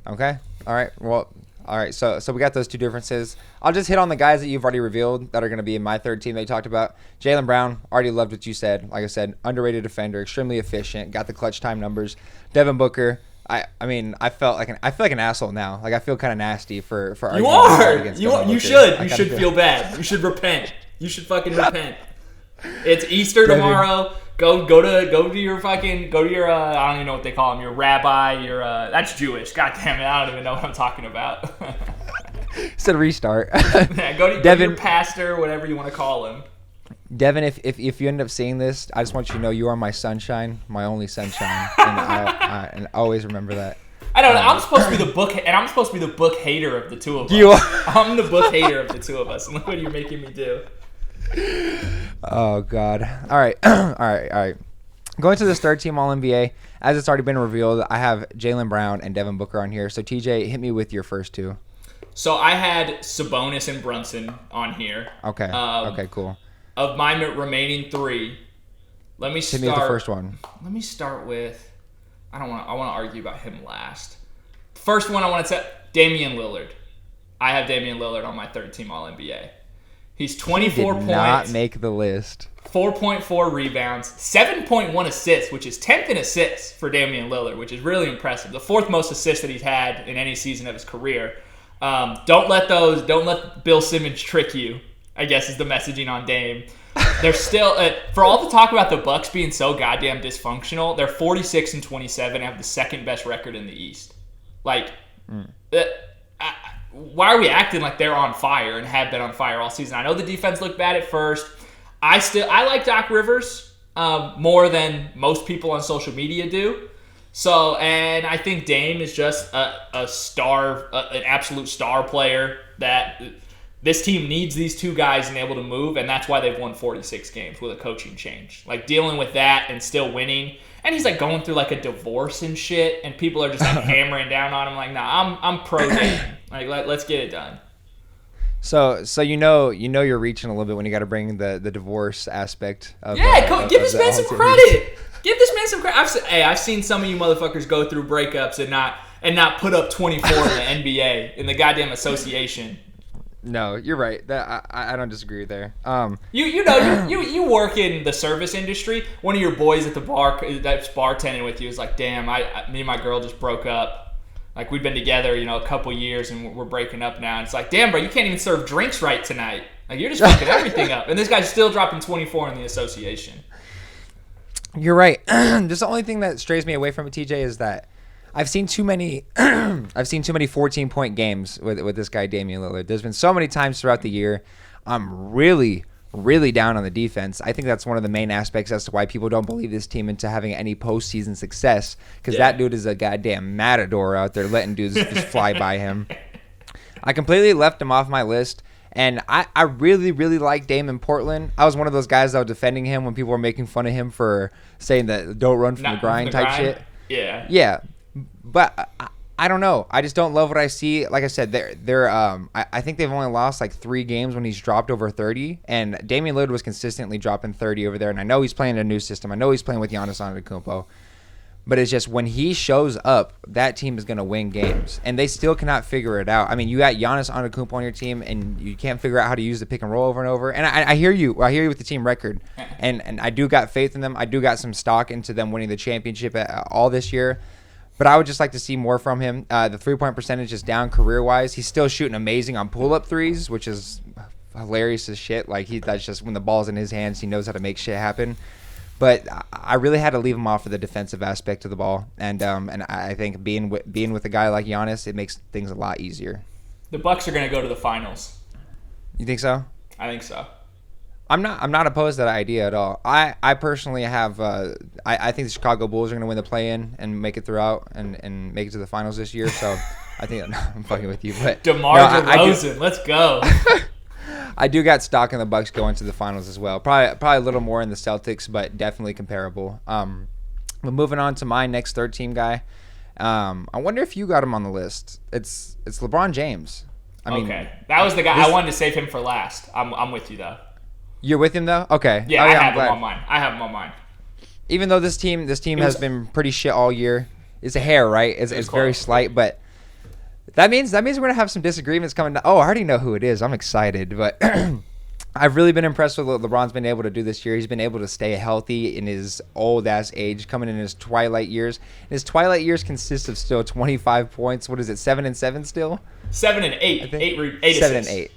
Okay. All right. Well. All right. So we got those two differences. I'll just hit on the guys that you've already revealed that are going to be in my third team that you talked about. Jaylen Brown, already loved what you said. Like I said, underrated defender, extremely efficient, got the clutch time numbers. Devin Booker, I feel like an asshole now. Like I feel kind of nasty for You arguing are. against You Devin Booker. should. You should feel bad. You should repent. You should fucking repent. It's Easter tomorrow. Go to your I don't even know what they call him. Your rabbi. That's Jewish. God damn it. I don't even know what I'm talking about. Said restart. Yeah, go to your pastor, whatever you want to call him. Devin, if you end up seeing this, I just want you to know you are my sunshine, my only sunshine, and always remember that. I don't know. I'm supposed to be the book, and I'm supposed to be the book hater of the two of us. You are. I'm the book hater of the two of us, and look what you're making me do. Oh God! All right. Going to this third team All NBA, as it's already been revealed, I have Jaylen Brown and Devin Booker on here. So TJ, hit me with your first two. So I had Sabonis and Brunson on here. Okay. Okay. Cool. Of my remaining three, let me start. Hit me with the first one. Let me start with. I want to argue about him last. First one I want to say Damian Lillard. I have Damian Lillard on my third team All NBA. He's 24 points. Not make the list. 4.4 rebounds, 7.1 assists, which is 10th in assists for Damian Lillard, which is really impressive. The fourth most assists that he's had in any season of his career. Don't let Bill Simmons trick you, I guess is the messaging on Dame. They're still, for all the talk about the Bucks being so goddamn dysfunctional, they're 46-27 and have the second best record in the East. Like, why are we acting like they're on fire and have been on fire all season? I know the defense looked bad at first. I like Doc Rivers more than most people on social media do. So, and I think Dame is just a star, an absolute star player that this team needs these two guys and able to move, and that's why they've won 46 games with a coaching change. Like, dealing with that and still winning. And he's, like, going through, like, a divorce and shit, and people are just, like, hammering down on him. Like, nah, I'm pro Dame. Like, let's get it done. So you know you're reaching a little bit when you got to bring the divorce aspect of give this man some credit. Give this man some credit. I've seen some of you motherfuckers go through breakups and not put up 24 in the NBA in the goddamn association. No, you're right. That I don't disagree there. You work in the service industry. One of your boys at the bar that's bartending with you is like, damn, me and my girl just broke up. Like, we've been together, a couple years, and we're breaking up now. And it's like, damn, bro, you can't even serve drinks right tonight. Like, you're just fucking everything up. And this guy's still dropping 24 in the association. You're right. Just the only thing that strays me away from it, TJ, is that I've seen too many 14-point games with this guy, Damian Lillard. There's been so many times throughout the year I'm really down on the defense. I think that's one of the main aspects as to why people don't believe this team into having any postseason success, because that dude is a goddamn matador out there letting dudes just fly by him. I completely left him off my list, and I really like Dame in Portland. I was one of those guys that was defending him when people were making fun of him for saying that don't run from the grind type shit. Yeah. But I don't know. I just don't love what I see. Like I said, I think they've only lost like 3 games when he's dropped over 30, and Damian Lillard was consistently dropping 30 over there. And I know he's playing a new system. I know he's playing with Giannis Antetokounmpo. But it's just when he shows up, that team is going to win games. And they still cannot figure it out. I mean, you got Giannis Antetokounmpo on your team, and you can't figure out how to use the pick and roll over and over. And I hear you. I hear you with the team record. And I do got faith in them. I do got some stock into them winning the championship all this year. But I would just like to see more from him. The three-point percentage is down career-wise. He's still shooting amazing on pull-up threes, which is hilarious as shit. Like, that's just when the ball's in his hands, he knows how to make shit happen. But I really had to leave him off for the defensive aspect of the ball, and I think being with a guy like Giannis, it makes things a lot easier. The Bucks are going to go to the finals. You think so? I think so. I'm not opposed to that idea at all. I personally have I think the Chicago Bulls are going to win the play-in and make it throughout and make it to the finals this year. So I think I'm fucking with you, but DeMar DeRozan, let's go. I do got stock in the Bucks going to the finals as well. Probably a little more in the Celtics, but definitely comparable. But moving on to my next third team guy, I wonder if you got him on the list. It's LeBron James. I mean, okay, that was the guy. I wanted to save him for last. I'm with you though. You're with him though? Okay. Yeah, I have him on mine. Even though this team has been pretty shit all year, it's a hair, right? It's very slight, but. That means we're gonna have some disagreements coming down. Oh, I already know who it is. I'm excited, but I've really been impressed with what LeBron's been able to do this year. He's been able to stay healthy in his old ass age, coming in his twilight years. And his twilight years consist of still 25 points. What is it? 7 and 7 still? 7 and 8. 8 assists. 7 and 8.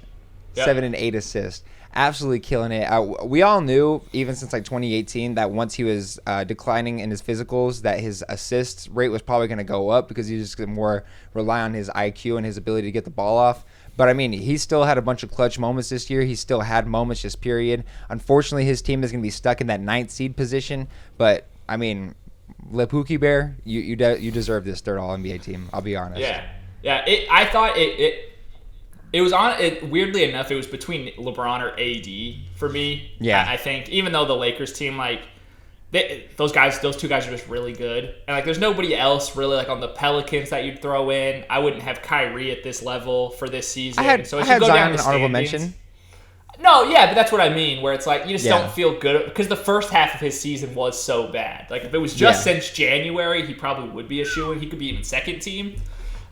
Yep. 7 and 8 assists. Absolutely killing it. We all knew, even since like 2018, that once he was declining in his physicals, that his assist rate was probably going to go up because he was just going to more rely on his IQ and his ability to get the ball off. But I mean, he still had a bunch of clutch moments this year. He still had moments, just period. Unfortunately, his team is going to be stuck in that 9th seed position. But I mean, Le Pookie Bear, you deserve this third All NBA team. I'll be honest. Yeah. I thought it was on it. Weirdly enough, it was between LeBron or AD for me. Yeah, I think even though the Lakers team, like those two guys are just really good, and like there's nobody else really like on the Pelicans that you'd throw in. I wouldn't have Kyrie at this level for this season. I had Zion an honorable mention. No, yeah, but that's what I mean. Where it's like you just don't feel good because the first half of his season was so bad. Like if it was just since January, he probably would be a shoo-in. He could be even second team.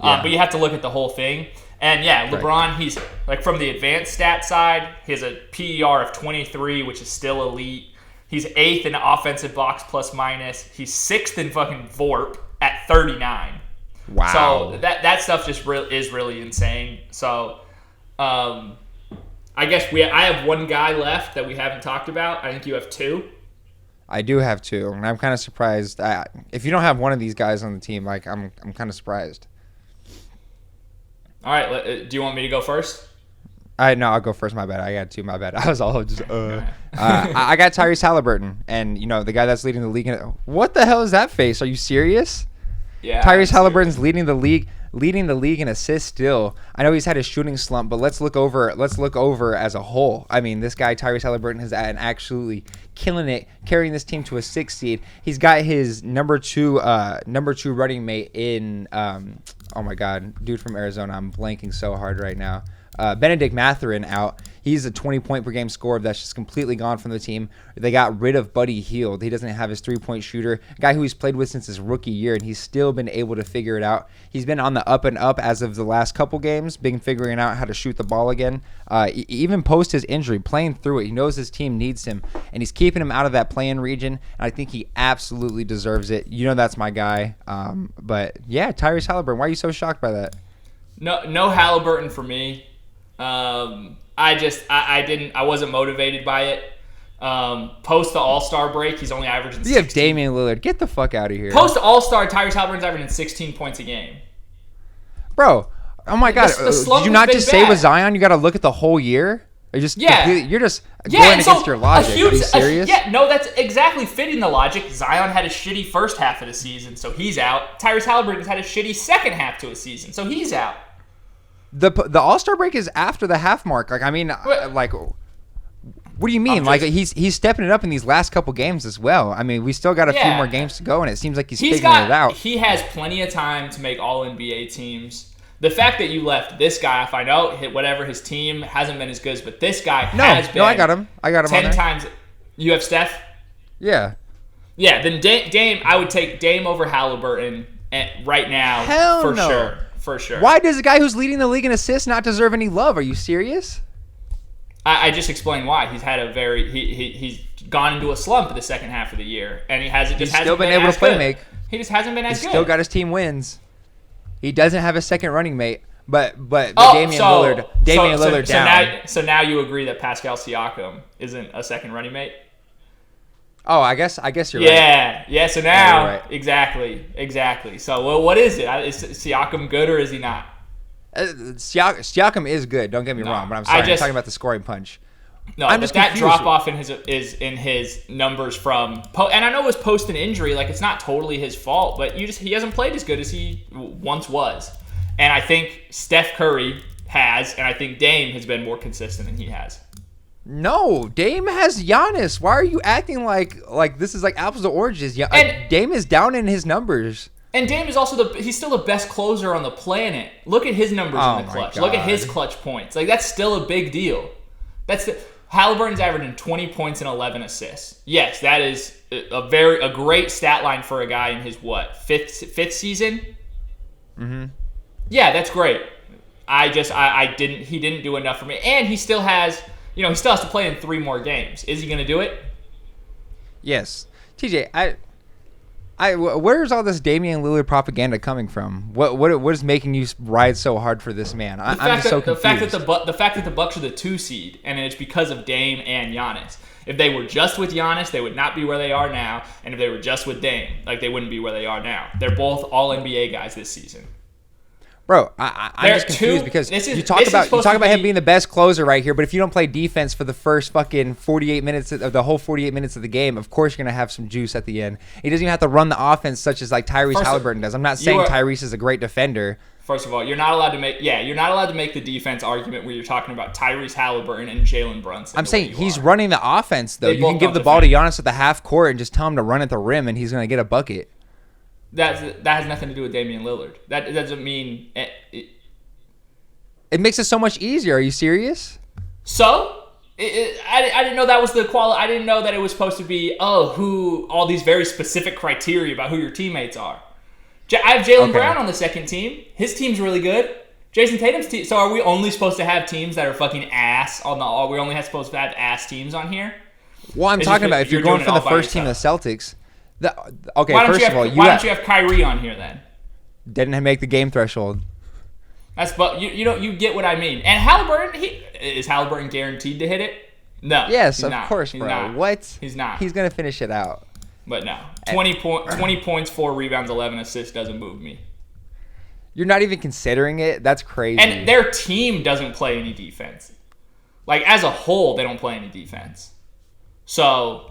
But you have to look at the whole thing. And yeah, LeBron, he's like from the advanced stat side, he has a PER of 23, which is still elite. He's 8th in offensive box plus minus. He's 6th in fucking VORP at 39. Wow. So that stuff just is really insane. So I guess I have one guy left that we haven't talked about. I think you have 2. I do have 2, and I'm kind of surprised. If you don't have one of these guys on the team, like I'm kind of surprised. All right, do you want me to go first? No, I'll go first. My bad. I got 2. My bad. I was all just. I got Tyrese Halliburton, and the guy that's leading the league. What the hell is that face? Are you serious? Yeah. Tyrese Halliburton's leading the league in assists still. I know he's had a shooting slump, but let's look over as a whole. I mean, this guy Tyrese Halliburton has been absolutely killing it, carrying this team to a 6th seed. He's got his number two running mate in oh my god, dude from Arizona. I'm blanking so hard right now. Benedict Mathurin out. He's a 20-point per game scorer that's just completely gone from the team. They got rid of Buddy Hield. He doesn't have his three-point shooter, a guy who he's played with since his rookie year, and he's still been able to figure it out. He's been on the up and up as of the last couple games, been figuring out how to shoot the ball again. Even post his injury, playing through it. He knows his team needs him, and he's keeping him out of that play-in region, and I think he absolutely deserves it. That's my guy. But yeah, Tyrese Halliburton. Why are you so shocked by that? No Halliburton for me. I wasn't motivated by it. Post the All-Star break, he's only averaging 16. You have Damian Lillard. Get the fuck out of here. Post All-Star, Tyrese Halliburton's averaging 16 points a game. Bro, oh my god. Did you not just say with Zion you got to look at the whole year? You're just going against your logic. Are you serious? That's exactly fitting the logic. Zion had a shitty first half of the season, so he's out. Tyrese Halliburton's had a shitty second half to a season, so he's out. The All-Star break is after the half mark. Like, I mean, like, what do you mean? Like, he's stepping it up in these last couple games as well. I mean, we still got a few more games to go, and it seems like he's figuring it out. He has plenty of time to make All-NBA teams. The fact that you left this guy off, I know whatever his team hasn't been as good, but this guy has been. No, I got him. 10 times. You have Steph? Yeah. Yeah, then Dame. I would take Dame over Halliburton right now. Hell for no. sure. For sure. Why does a guy who's leading the league in assists not deserve any love? Are you serious? I just explained why. He's had a very he's gone into a slump in the second half of the year, and he's still been able to play make. He just hasn't been as good. He's still got his team wins. He doesn't have a second running mate, but Damian Lillard down. So now you agree that Pascal Siakam isn't a second running mate? Oh, I guess you're right. Yeah. So now, right. exactly. So what is it? Is Siakam good or is he not? Siakam is good. Don't get me wrong, but I'm sorry. I'm talking about the scoring punch. No, but that drop off is in his numbers from, and I know it was post an injury. Like, it's not totally his fault, but he hasn't played as good as he once was. And I think Steph Curry has, and I think Dame has been more consistent than he has. No, Dame has Giannis. Why are you acting like this is like apples to oranges? Dame is down in his numbers. And Dame is also he's still the best closer on the planet. Look at his numbers in the clutch. Look at his clutch points. Like, that's still a big deal. Halliburton's averaging 20 points and 11 assists. Yes, that is a great stat line for a guy in his fifth season. Mm-hmm. Yeah, that's great. He didn't do enough for me, and he still has to play in 3 more games. Is he going to do it? Yes, TJ. Where's all this Damian Lillard propaganda coming from? What is making you ride so hard for this man? I'm just so confused. The fact that the Bucks are the 2 seed, and it's because of Dame and Giannis. If they were just with Giannis, they would not be where they are now. And if they were just with Dame, they wouldn't be where they are now. They're both all NBA guys this season. Bro, I'm just confused because you talk about him being the best closer right here, but if you don't play defense for the first fucking 48 minutes of the whole 48 minutes of the game, of course you're gonna have some juice at the end. He doesn't even have to run the offense such as like Tyrese Halliburton does. I'm not saying Tyrese is a great defender. First of all, you're not allowed to make the defense argument where you're talking about Tyrese Halliburton and Jalen Brunson. I'm saying he's running the offense though. You can give the ball to Giannis at the half court and just tell him to run at the rim, and he's gonna get a bucket. That has nothing to do with Damian Lillard. That doesn't mean it makes it so much easier. Are you serious? So I didn't know that was the quality. I didn't know that it was supposed to be who all these very specific criteria about who your teammates are. I have Jaylen Brown on the second team. His team's really good. Jason Tatum's team. So are we only supposed to have teams that are fucking ass on the? Are we only supposed to have ass teams on here? Well, I'm talking about if you're going from the first team, the Celtics. Why don't you have Kyrie on here then? Didn't make the game threshold. You get what I mean. And Halliburton, is Halliburton guaranteed to hit it? No. Yes, of course, bro. Not. What? He's not. He's gonna finish it out. But no, 20 points, 4 rebounds, 11 assists doesn't move me. You're not even considering it. That's crazy. And their team doesn't play any defense. Like, as a whole, they don't play any defense. So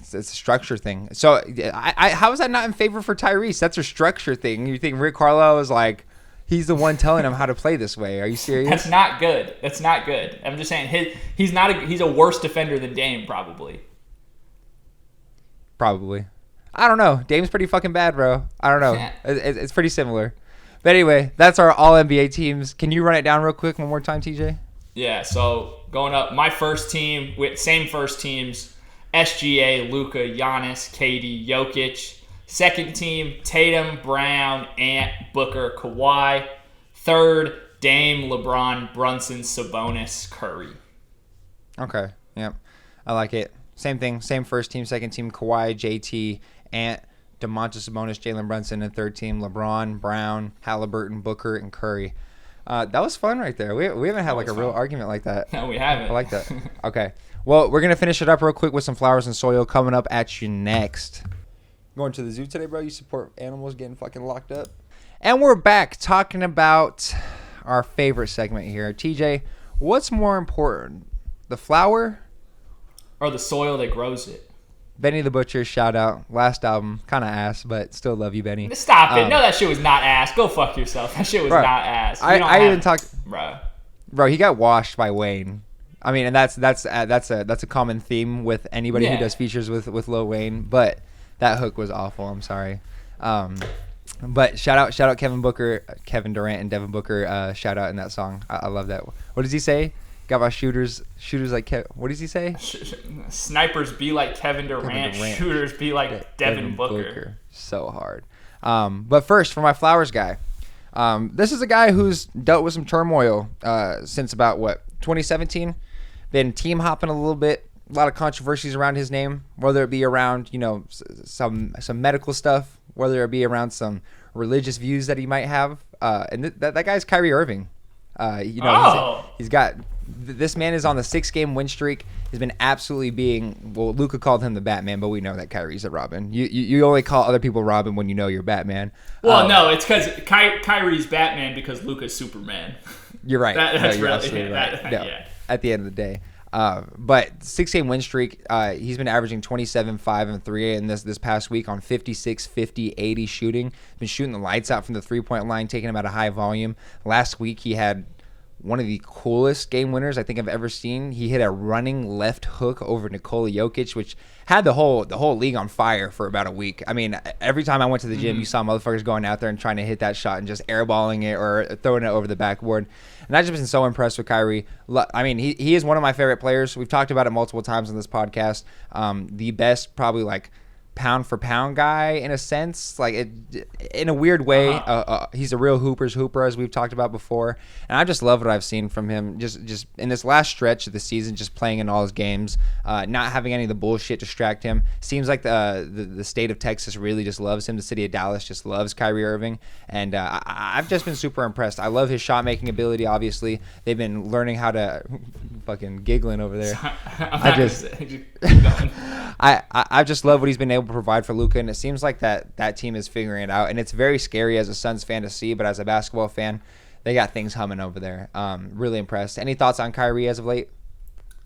it's a structure thing. So how is that not in favor for Tyrese? That's a structure thing. You think Rick Carlisle is like, he's the one telling him how to play this way? Are you serious? That's not good. I'm just saying he's a worse defender than Dame probably. Probably. I don't know. Dame's pretty fucking bad, bro. I don't know. It's pretty similar. But anyway, that's our all NBA teams. Can you run it down real quick one more time, TJ? Yeah. So going up, my first team with same first teams. SGA, Luka, Giannis, KD, Jokic. Second team, Tatum, Brown, Ant, Booker, Kawhi. Third, Dame, LeBron, Brunson, Sabonis, Curry. Okay, yep. I like it. Same thing, same first team, second team, Kawhi, JT, Ant, DeMontis Sabonis, Jalen Brunson, and third team, LeBron, Brown, Halliburton, Booker, and Curry. That was fun right there. We haven't had like a real argument like that. No, we haven't. I like that. Okay. Well, we're going to finish it up real quick with some flowers and soil coming up at you next. Going to the zoo today, bro? You support animals getting fucking locked up? And we're back talking about our favorite segment here. TJ, what's more important, the flower or the soil that grows it? Benny the Butcher, shout out. Last album, kind of ass, but still love you, Benny. Stop it. No, that shit was not ass. Go fuck yourself. That shit was not ass. I even talked... Bro, he got washed by Wayne. I mean, and that's a common theme with anybody who does features with Lil Wayne. But that hook was awful. I'm sorry. But shout out Kevin Durant and Devin Booker. Shout out in that song. I love that. What does he say? Got my shooters like what does he say? Snipers be like Kevin Durant. Shooters be like Devin Booker. So hard. But first, for my flowers guy, this is a guy who's dealt with some turmoil since about 2017. Been team hopping a little bit. A lot of controversies around his name, whether it be around some medical stuff, whether it be around some religious views that he might have. And that guy's Kyrie Irving. He's got this man is on the 6-game win streak. He's been absolutely Luka called him the Batman, but we know that Kyrie's a Robin. You only call other people Robin when you know you're Batman. Well, no, it's because Kyrie's Batman because Luka's Superman. You're right. That's you're really absolutely right. yeah. At the end of the day. But 6-game win streak, he's been averaging 27, 5, and 3 in this past week on 56, 50, 80 shooting. Been shooting the lights out from the 3-point line, taking him at a high volume. Last week he had one of the coolest game winners I think I've ever seen. He hit a running left hook over Nikola Jokic, which had the whole league on fire for about a week. I mean, every time I went to the gym, you saw motherfuckers going out there and trying to hit that shot and just airballing it or throwing it over the backboard. And I've just been so impressed with Kyrie. I mean, he is one of my favorite players. We've talked about it multiple times on this podcast. The best, probably like pound for pound guy in a sense, like in a weird way. He's a real hooper's hooper, as we've talked about before, and I just love what I've seen from him just in this last stretch of the season, just playing in all his games, not having any of the bullshit distract him. Seems like the state of Texas really just loves him. The city of Dallas just loves Kyrie Irving, and I've just been super impressed. I love his shot making ability. Obviously they've been learning how to fucking giggling over there. I just love what he's been able to provide for Luka, and it seems like that team is figuring it out, and it's very scary as a Suns fan to see, but as a basketball fan, they got things humming over there. Really impressed. Any thoughts on Kyrie as of late?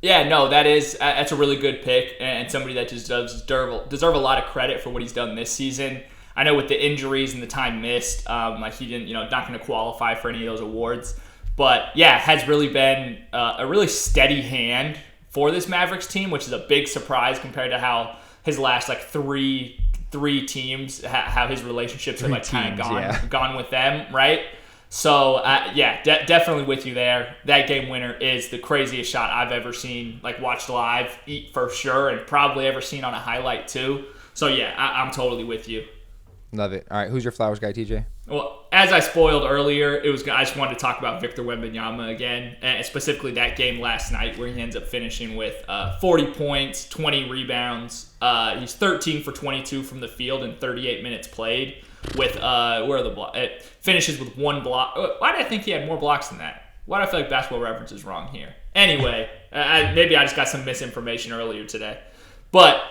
Yeah, no, that's a really good pick, and somebody that just does deserve a lot of credit for what he's done this season. I know with the injuries and the time missed, like he didn't, not going to qualify for any of those awards, but yeah, has really been a really steady hand for this Mavericks team, which is a big surprise compared to how his last three teams, how his relationships have kind of gone with them, right? So definitely with you there. That game winner is the craziest shot I've ever seen, watched live, for sure, and probably ever seen on a highlight too. So yeah, I'm totally with you. Love it. All right, who's your flowers guy, TJ? Well, as I spoiled earlier, I just wanted to talk about Victor Wembanyama again, and specifically that game last night where he ends up finishing with 40 points, 20 rebounds. He's 13 for 22 from the field in 38 minutes played. With where are the blocks? It finishes with 1 block. Why did I think he had more blocks than that? Why do I feel like Basketball Reference is wrong here? Anyway, maybe I just got some misinformation earlier today, but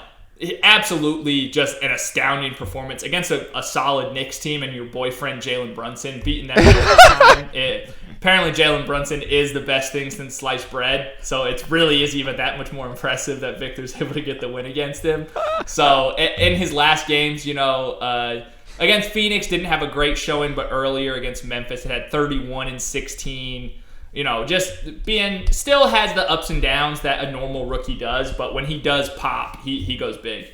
absolutely just an astounding performance against a solid Knicks team, and your boyfriend Jalen Brunson beating them time. Apparently Jalen Brunson is the best thing since sliced bread, so it really is even that much more impressive that Victor's able to get the win against him. So in his last games, against Phoenix didn't have a great showing, but earlier against Memphis it had 31 and 16. Still has the ups and downs that a normal rookie does, but when he does pop, he goes big.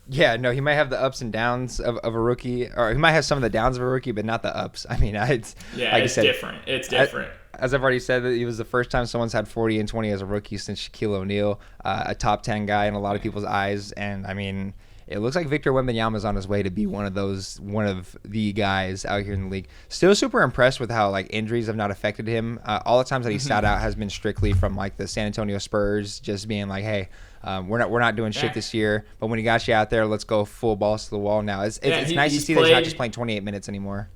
Yeah, no, he might have the ups and downs of a rookie, or he might have some of the downs of a rookie, but not the ups. I mean, it's different. It's different. As I've already said, it was the first time someone's had 40 and 20 as a rookie since Shaquille O'Neal, a top 10 guy in a lot of people's eyes, and I mean, it looks like Victor Wembanyama is on his way to be one of the guys out here in the league. Still super impressed with how injuries have not affected him. All the times that he sat out has been strictly from the San Antonio Spurs, just being hey, we're not doing shit this year. But when he got you out there, let's go full balls to the wall now. It's nice to see that he's not just playing 28 minutes anymore.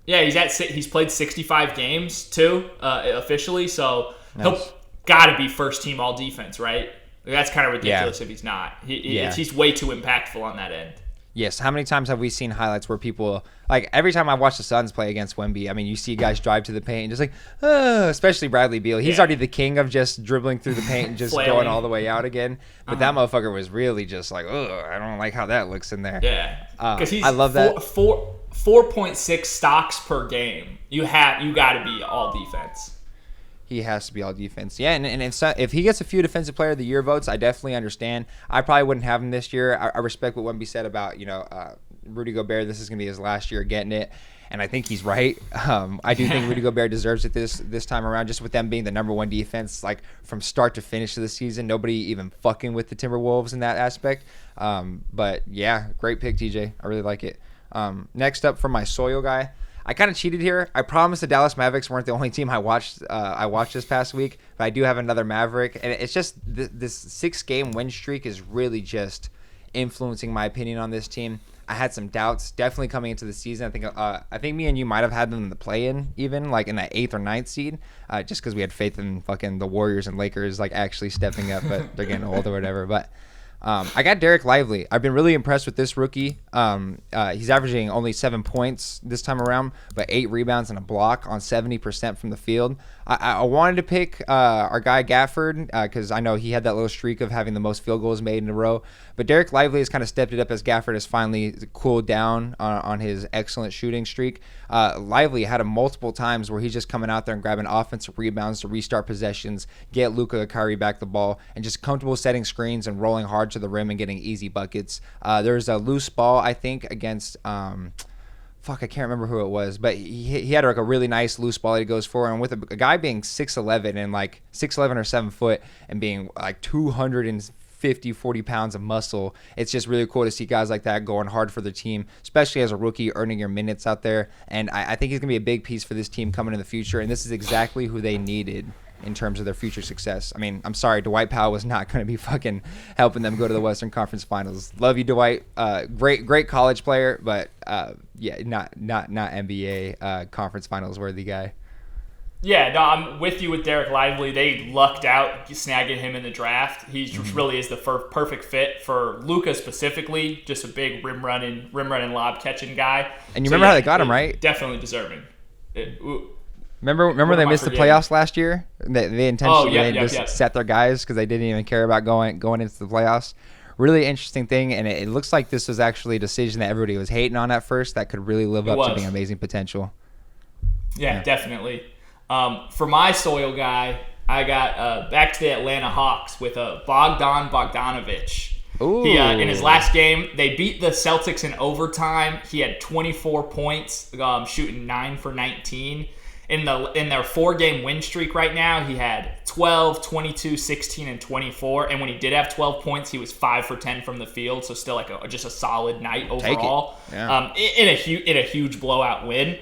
Yeah, he's played 65 games too officially, so he'll got to be first team all defense, right? That's kind of ridiculous if he's not. He's way too impactful on that end. Yes. How many times have we seen highlights where people, every time I watch the Suns play against Wemby, I mean, you see guys drive to the paint and just especially Bradley Beal. He's already the king of just dribbling through the paint and just going all the way out again. But that motherfucker was really just I don't like how that looks in there. Yeah. Because I love that. 4.6 stocks per game. You got to be all defense. He has to be all defense. Yeah, and if he gets a few Defensive Player of the Year votes, I definitely understand. I probably wouldn't have him this year. I respect what Wemby said about, Rudy Gobert, this is going to be his last year getting it. And I think he's right. I do think Rudy Gobert deserves it this time around, just with them being the number one defense, like from start to finish of the season. Nobody even fucking with the Timberwolves in that aspect. But yeah, great pick, TJ. I really like it. Next up for my Soil guy, I kind of cheated here. I promised the Dallas Mavericks weren't the only team I watched this past week, but I do have another Maverick, and it's just this 6-game win streak is really just influencing my opinion on this team. I had some doubts definitely coming into the season. I think me and you might have had them in the play-in, even like in that 8th or 9th seed, just because we had faith in fucking the Warriors and Lakers like actually stepping up, but they're getting old or whatever. But I got Derek Lively. I've been really impressed with this rookie. He's averaging only 7 points this time around, but 8 rebounds and a block on 70% from the field. I wanted to pick our guy Gafford because I know he had that little streak of having the most field goals made in a row. But Derek Lively has kind of stepped it up as Gafford has finally cooled down on his excellent shooting streak. Lively had him multiple times where he's just coming out there and grabbing offensive rebounds to restart possessions, get Luka or Kyrie back the ball, and just comfortable setting screens and rolling hard to the rim and getting easy buckets. There's a loose ball, I think, against I can't remember who it was, but he had like a really nice loose ball that he goes for, and with a guy being 6'11" and like 6'11" or 7 foot and being like 240 pounds of muscle, it's just really cool to see guys like that going hard for the team, especially as a rookie, earning your minutes out there. And I think he's gonna be a big piece for this team coming in the future, and this is exactly who they needed in terms of their future success. I mean, I'm sorry, Dwight Powell was not going to be fucking helping them go to the Western Conference Finals. Love you, Dwight. Great college player, but yeah, not NBA Conference Finals worthy guy. Yeah, no, I'm with you with Derek Lively. They lucked out snagging him in the draft. He really is the perfect fit for Luka specifically, just a big rim running, lob catching guy. And you remember how they got him, right? Definitely deserving. Remember they missed the playoffs last year? They intentionally set their guys because they didn't even care about going into the playoffs. Really interesting thing, and it looks like this was actually a decision that everybody was hating on at first that could really live up to being amazing potential. Yeah, definitely. For my Soil guy, I got back to the Atlanta Hawks with Bogdan Bogdanovic. Ooh. He, in his last game, they beat the Celtics in overtime. He had 24 points, shooting 9 for 19. In their 4-game win streak right now, he had 12, 22, 16, and 24. And when he did have 12 points, he was 5 for 10 from the field. So still like just a solid night overall. Yeah. In a huge blowout win.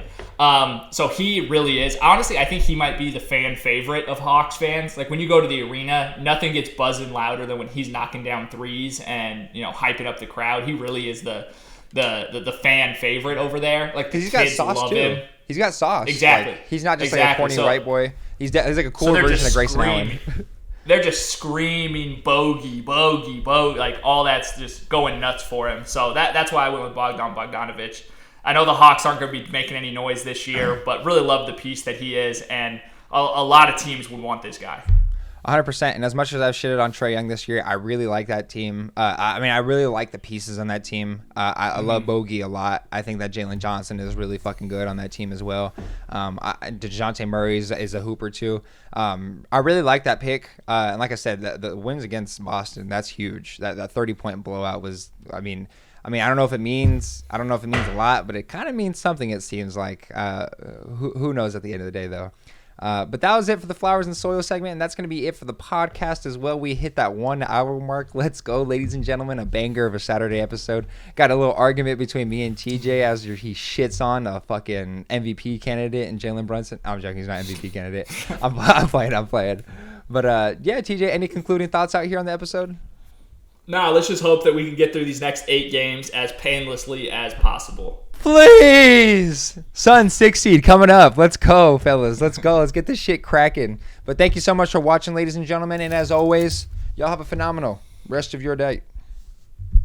So he really is. Honestly, I think he might be the fan favorite of Hawks fans. Like when you go to the arena, nothing gets buzzing louder than when he's knocking down threes and hyping up the crowd. He really is the fan favorite over there. Like because he's got sauce too. Him. He's got sauce. Exactly. Like, he's not just like a corny white boy. He's like a cool version of Grayson Allen. They're just screaming bogey, like all that's just going nuts for him. So that's why I went with Bogdan Bogdanovic. I know the Hawks aren't going to be making any noise this year, but really love the piece that he is, and a lot of teams would want this guy. 100%. And as much as I've shitted on Trae Young this year, I really like that team. I really like the pieces on that team. I love Bogey a lot. I think that Jalen Johnson is really fucking good on that team as well. DeJounte Murray is a hooper too. I really like that pick. And like I said, the wins against Boston, that's huge. That 30-point blowout was, I mean, I don't know if it means a lot, but it kind of means something, it seems like. Who knows at the end of the day, though. But that was it for the Flowers and Soil segment, and that's going to be it for the podcast as well. We hit that 1 hour mark. Let's go, ladies and gentlemen. A banger of a Saturday episode. Got a little argument between me and TJ as he shits on a fucking MVP candidate and Jalen Brunson. I'm joking, he's not MVP candidate. I'm playing. But yeah, TJ, any concluding thoughts out here on the episode? No, let's just hope that we can get through these next 8 games as painlessly as possible. Please! Sun 6 seed coming up. Let's go, fellas. Let's go. Let's get this shit cracking. But thank you so much for watching, ladies and gentlemen. And as always, y'all have a phenomenal rest of your day.